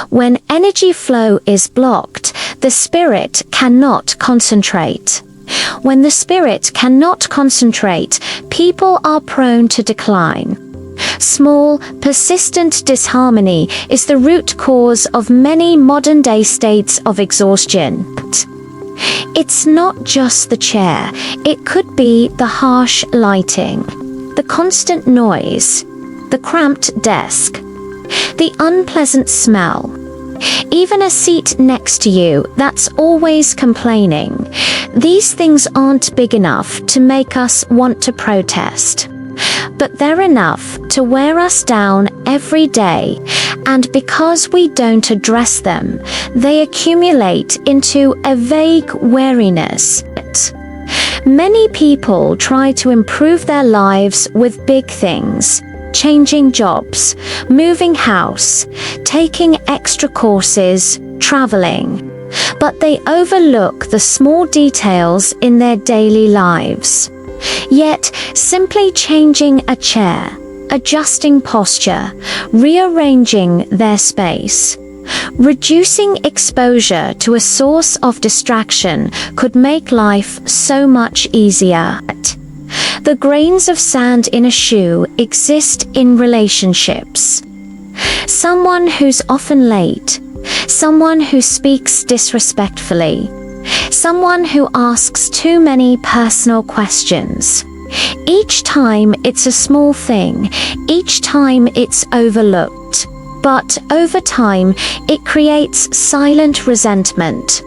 [SPEAKER 2] When energy flow is blocked, the spirit cannot concentrate. When the spirit cannot concentrate, people are prone to decline. Small, persistent disharmony is the root cause of many modern-day states of exhaustion. It's not just the chair, it could be the harsh lighting, the constant noise, the cramped desk, the unpleasant smell, even a seat next to you that's always complaining. These things aren't big enough to make us want to protest, but they're enough to wear us down every day, and because we don't address them, they accumulate into a vague weariness. Many people try to improve their lives with big things: changing jobs, moving house, taking extra courses, traveling. But they overlook the small details in their daily lives. Yet, simply changing a chair, adjusting posture, rearranging their space, reducing exposure to a source of distraction could make life so much easier. The grains of sand in a shoe exist in relationships. Someone who's often late, someone who speaks disrespectfully, someone who asks too many personal questions. Each time it's a small thing, each time it's overlooked. But over time, it creates silent resentment.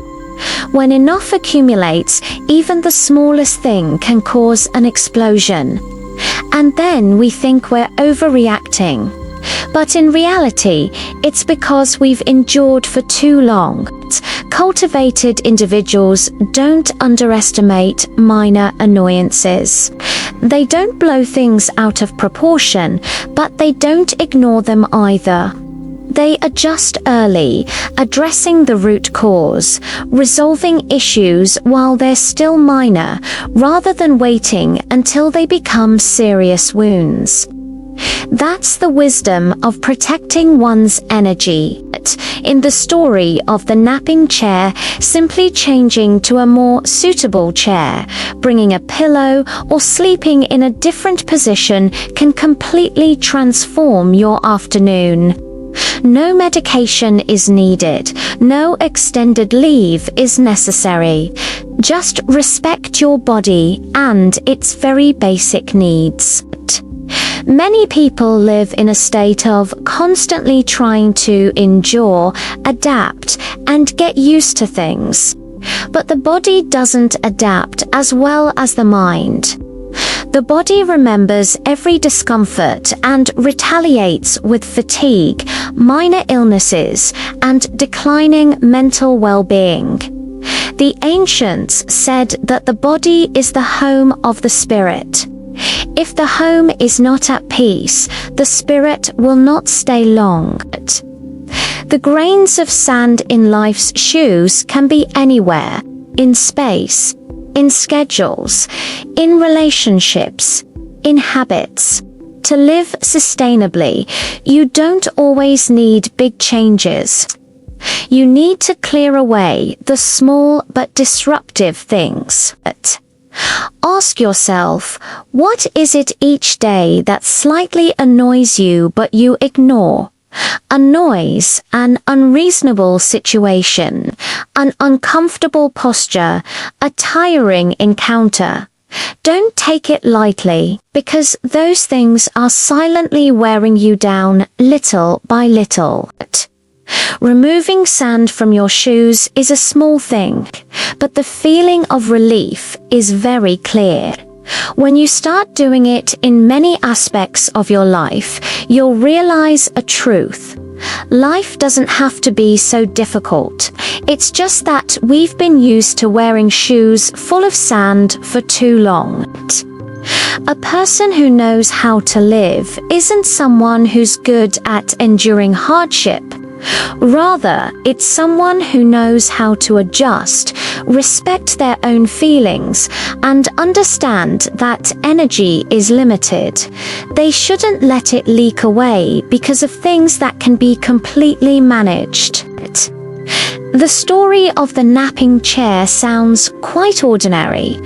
[SPEAKER 2] When enough accumulates, even the smallest thing can cause an explosion. And then we think we're overreacting. But in reality, it's because we've endured for too long. Cultivated individuals don't underestimate minor annoyances. They don't blow things out of proportion, but they don't ignore them either. They adjust early, addressing the root cause, resolving issues while they're still minor, rather than waiting until they become serious wounds. That's the wisdom of protecting one's energy. In the story of the napping chair, simply changing to a more suitable chair, bringing a pillow, or sleeping in a different position can completely transform your afternoon. No medication is needed. No extended leave is necessary. Just respect your body and its very basic needs. Many people live in a state of constantly trying to endure, adapt, and get used to things. But the body doesn't adapt as well as the mind. The body remembers every discomfort and retaliates with fatigue, minor illnesses, and declining mental well-being. The ancients said that the body is the home of the spirit. If the home is not at peace, the spirit will not stay long. The grains of sand in life's shoes can be anywhere, in space, in schedules, in relationships, in habits. To live sustainably, you don't always need big changes. You need to clear away the small but disruptive things. Ask yourself, what is it each day that slightly annoys you but you ignore? A noise, an unreasonable situation, an uncomfortable posture, a tiring encounter. Don't take it lightly, because those things are silently wearing you down little by little. Removing sand from your shoes is a small thing, but the feeling of relief is very clear. When you start doing it in many aspects of your life, you'll realize a truth. Life doesn't have to be so difficult. It's just that we've been used to wearing shoes full of sand for too long. A person who knows how to live isn't someone who's good at enduring hardship. Rather, it's someone who knows how to adjust, respect their own feelings, and understand that energy is limited. They shouldn't let it leak away because of things that can be completely managed. The story of the napping chair sounds quite ordinary,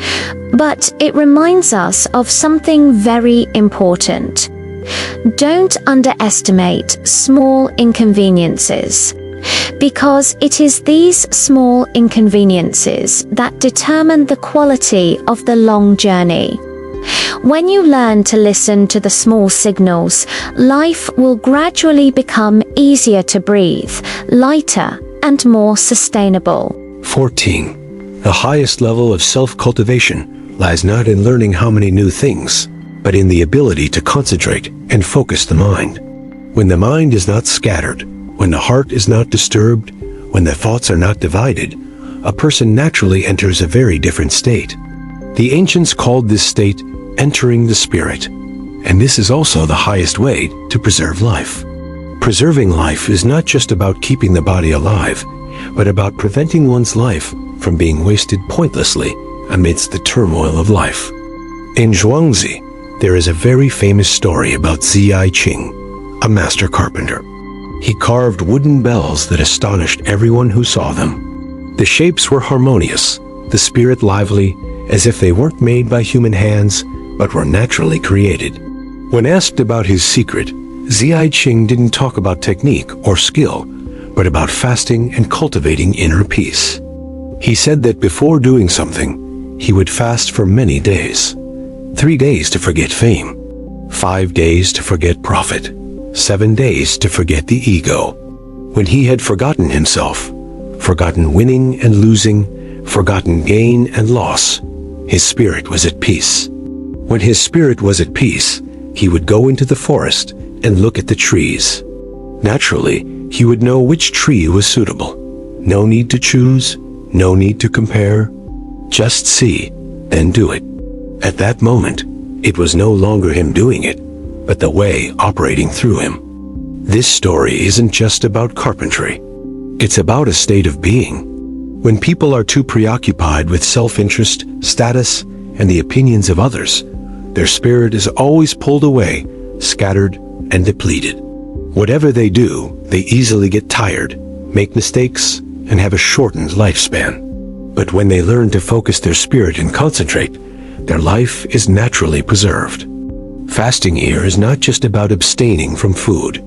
[SPEAKER 2] but it reminds us of something very important. Don't underestimate small inconveniences, because it is these small inconveniences that determine the quality of the long journey. When you learn to listen to the small signals, life will gradually become easier to breathe, lighter, and more sustainable.
[SPEAKER 1] 14. The highest level of self-cultivation lies not in learning how many new things, but in the ability to concentrate and focus the mind. When the mind is not scattered, when the heart is not disturbed, when the thoughts are not divided, a person naturally enters a very different state. The ancients called this state entering the spirit, and this is also the highest way to preserve life. Preserving life is not just about keeping the body alive, but about preventing one's life from being wasted pointlessly amidst the turmoil of life. In Zhuangzi, there is a very famous story about Zhuangzi, a master carpenter. He carved wooden bells that astonished everyone who saw them. The shapes were harmonious, the spirit lively, as if they weren't made by human hands, but were naturally created. When asked about his secret, Zhuangzi didn't talk about technique or skill, but about fasting and cultivating inner peace. He said that before doing something, he would fast for many days. 3 days to forget fame, 5 days to forget profit, 7 days to forget the ego. When he had forgotten himself, forgotten winning and losing, forgotten gain and loss, his spirit was at peace. When his spirit was at peace, he would go into the forest and look at the trees. Naturally, he would know which tree was suitable. No need to choose, no need to compare. Just see, then do it. At that moment, it was no longer him doing it, but the way operating through him. This story isn't just about carpentry. It's about a state of being. When people are too preoccupied with self-interest, status, and the opinions of others, their spirit is always pulled away, scattered, and depleted. Whatever they do, they easily get tired, make mistakes, and have a shortened lifespan. But when they learn to focus their spirit and concentrate, their life is naturally preserved. Fasting here is not just about abstaining from food.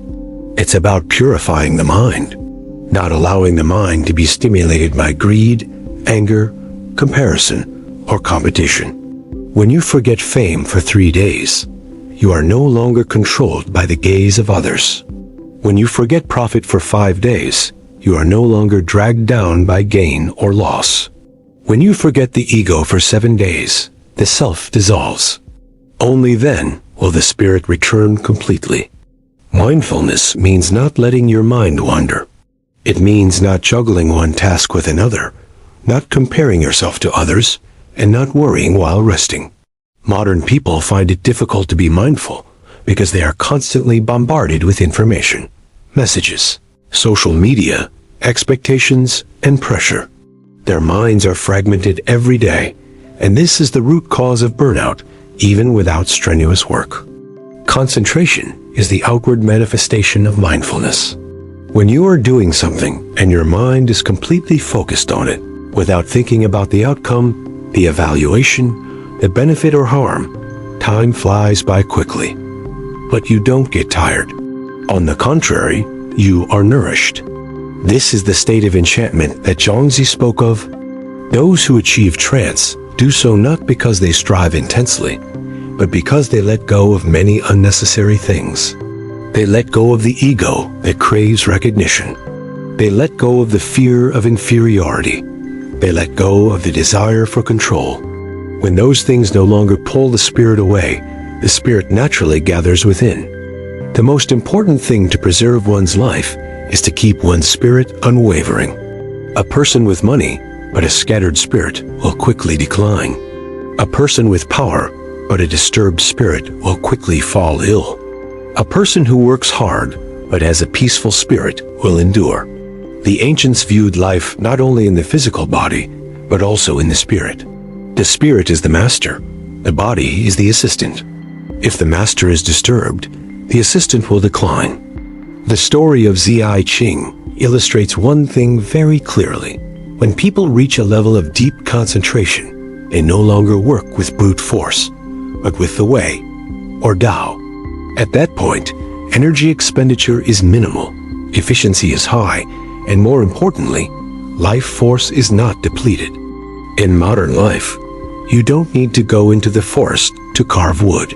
[SPEAKER 1] It's about purifying the mind, not allowing the mind to be stimulated by greed, anger, comparison, or competition. When you forget fame for 3 days, you are no longer controlled by the gaze of others. When you forget profit for 5 days, you are no longer dragged down by gain or loss. When you forget the ego for 7 days, the self dissolves. Only then will the spirit return completely. Mindfulness means not letting your mind wander. It means not juggling one task with another, not comparing yourself to others, and not worrying while resting. Modern people find it difficult to be mindful because they are constantly bombarded with information, messages, social media, expectations, and pressure. Their minds are fragmented every day, and this is the root cause of burnout, even without strenuous work. Concentration is the outward manifestation of mindfulness. When you are doing something and your mind is completely focused on it, without thinking about the outcome, the evaluation, the benefit or harm, time flies by quickly. But you don't get tired. On the contrary, you are nourished. This is the state of enchantment that Zhuangzi spoke of. Those who achieve trance do so not because they strive intensely, but because they let go of many unnecessary things. They let go of the ego that craves recognition. They let go of the fear of inferiority. They let go of the desire for control. When those things no longer pull the spirit away, the spirit naturally gathers within. The most important thing to preserve one's life is to keep one's spirit unwavering. A person with money, but a scattered spirit, will quickly decline. A person with power, but a disturbed spirit will quickly fall ill. A person who works hard but has a peaceful spirit will endure. The ancients viewed life not only in the physical body, but also in the spirit. The spirit is the master. The body is the assistant. If the master is disturbed, the assistant will decline. The story of Zhi Qing illustrates one thing very clearly. When people reach a level of deep concentration, they no longer work with brute force, but with the Wei, or Tao. At that point, energy expenditure is minimal, efficiency is high, and more importantly, life force is not depleted. In modern life, you don't need to go into the forest to carve wood,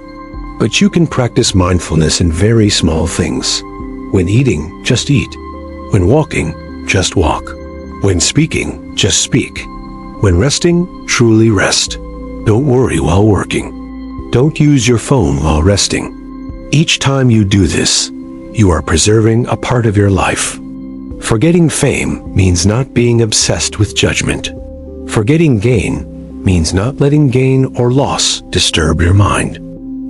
[SPEAKER 1] but you can practice mindfulness in very small things. When eating, just eat. When walking, just walk. When speaking, just speak. When resting, truly rest. Don't worry while working. Don't use your phone while resting. Each time you do this, you are preserving a part of your life. Forgetting fame means not being obsessed with judgment. Forgetting gain means not letting gain or loss disturb your mind.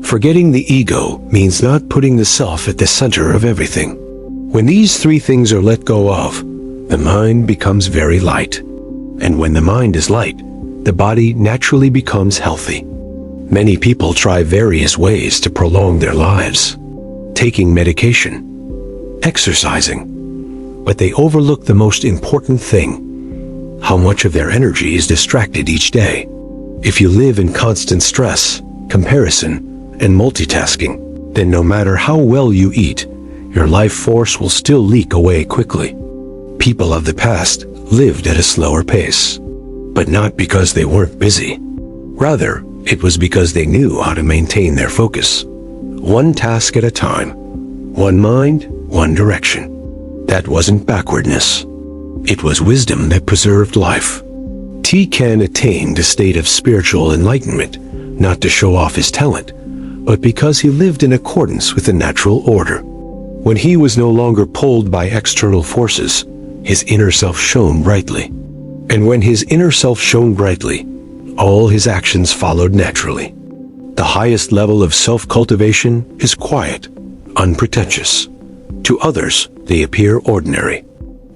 [SPEAKER 1] Forgetting the ego means not putting the self at the center of everything. When these three things are let go of, the mind becomes very light. And when the mind is light, the body naturally becomes healthy. Many people try various ways to prolong their lives. Taking medication, exercising, but they overlook the most important thing: how much of their energy is distracted each day. If you live in constant stress, comparison, and multitasking, then no matter how well you eat, your life force will still leak away quickly. People of the past lived at a slower pace, but not because they weren't busy. Rather, it was because they knew how to maintain their focus. One task at a time, one mind, one direction. That wasn't backwardness. It was wisdom that preserved life. Tikan attained a state of spiritual enlightenment, not to show off his talent, but because he lived in accordance with the natural order. When he was no longer pulled by external forces, his inner self shone brightly. And when his inner self shone brightly, all his actions followed naturally. The highest level of self-cultivation is quiet, unpretentious. To others, they appear ordinary,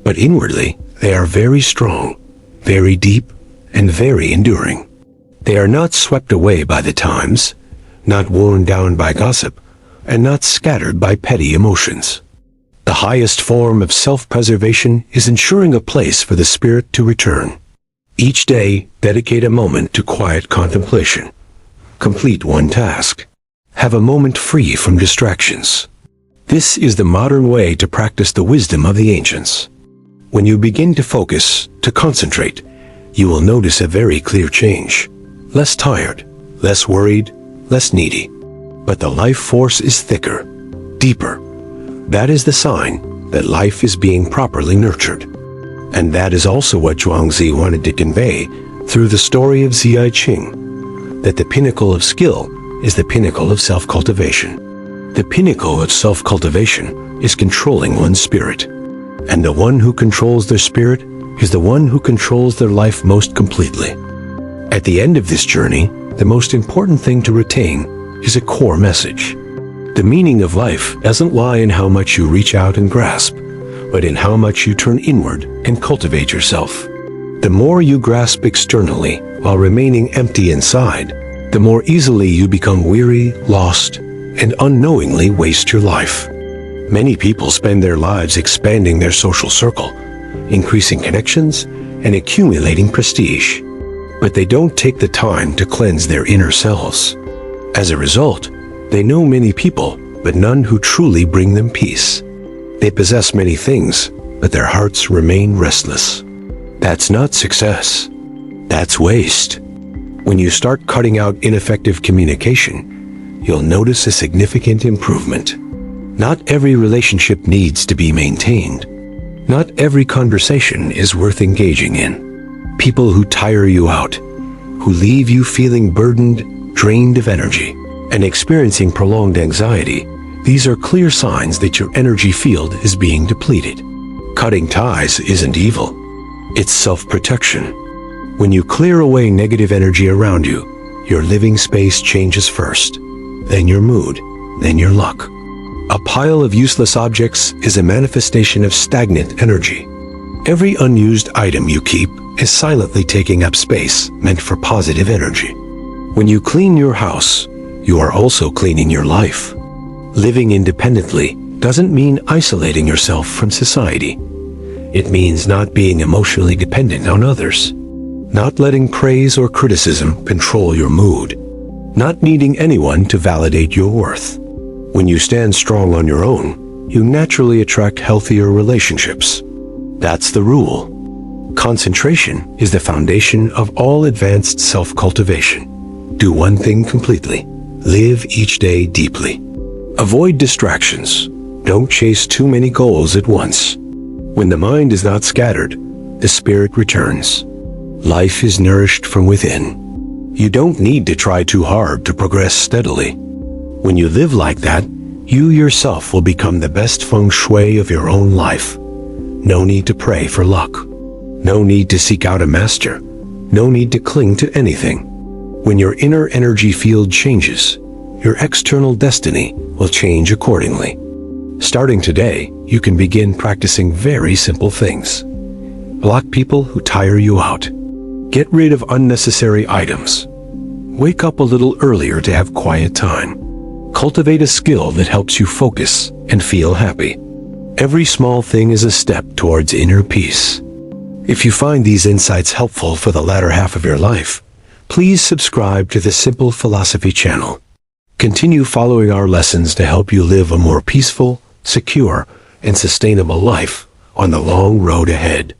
[SPEAKER 1] but inwardly, they are very strong, very deep, and very enduring. They are not swept away by the times, not worn down by gossip, and not scattered by petty emotions. The highest form of self-preservation is ensuring a place for the spirit to return. Each day, dedicate a moment to quiet contemplation. Complete one task. Have a moment free from distractions. This is the modern way to practice the wisdom of the ancients. When you begin to focus, to concentrate, you will notice a very clear change. Less tired, less worried, less needy. But the life force is thicker, deeper. That is the sign that life is being properly nurtured. And that is also what Zhuangzi wanted to convey through the story of Zhi Qing, that the pinnacle of skill is the pinnacle of self-cultivation. The pinnacle of self-cultivation is controlling one's spirit. And the one who controls their spirit is the one who controls their life most completely. At the end of this journey, the most important thing to retain is a core message. The meaning of life doesn't lie in how much you reach out and grasp, but in how much you turn inward and cultivate yourself. The more you grasp externally while remaining empty inside, the more easily you become weary, lost, and unknowingly waste your life. Many people spend their lives expanding their social circle, increasing connections, and accumulating prestige. But they don't take the time to cleanse their inner selves. As a result, they know many people, but none who truly bring them peace. They possess many things, but their hearts remain restless. That's not success. That's waste. When you start cutting out ineffective communication, you'll notice a significant improvement. Not every relationship needs to be maintained. Not every conversation is worth engaging in. People who tire you out, who leave you feeling burdened, drained of energy, and experiencing prolonged anxiety, these are clear signs that your energy field is being depleted. Cutting ties isn't evil. It's self-protection. When you clear away negative energy around you, your living space changes first, then your mood, then your luck. A pile of useless objects is a manifestation of stagnant energy. Every unused item you keep is silently taking up space meant for positive energy. When you clean your house, you are also cleaning your life. Living independently doesn't mean isolating yourself from society. It means not being emotionally dependent on others, not letting praise or criticism control your mood, not needing anyone to validate your worth. When you stand strong on your own, you naturally attract healthier relationships. That's the rule. Concentration is the foundation of all advanced self-cultivation. Do one thing completely. Live each day deeply. Avoid distractions. Don't chase too many goals at once. When the mind is not scattered, the spirit returns. Life is nourished from within. You don't need to try too hard to progress steadily. When you live like that, you yourself will become the best feng shui of your own life. No need to pray for luck. No need to seek out a master. No need to cling to anything. When your inner energy field changes, your external destiny will change accordingly. Starting today, you can begin practicing very simple things. Block people who tire you out. Get rid of unnecessary items. Wake up a little earlier to have quiet time. Cultivate a skill that helps you focus and feel happy. Every small thing is a step towards inner peace. If you find these insights helpful for the latter half of your life, please subscribe to the Simple Philosophy channel. Continue following our lessons to help you live a more peaceful, secure, and sustainable life on the long road ahead.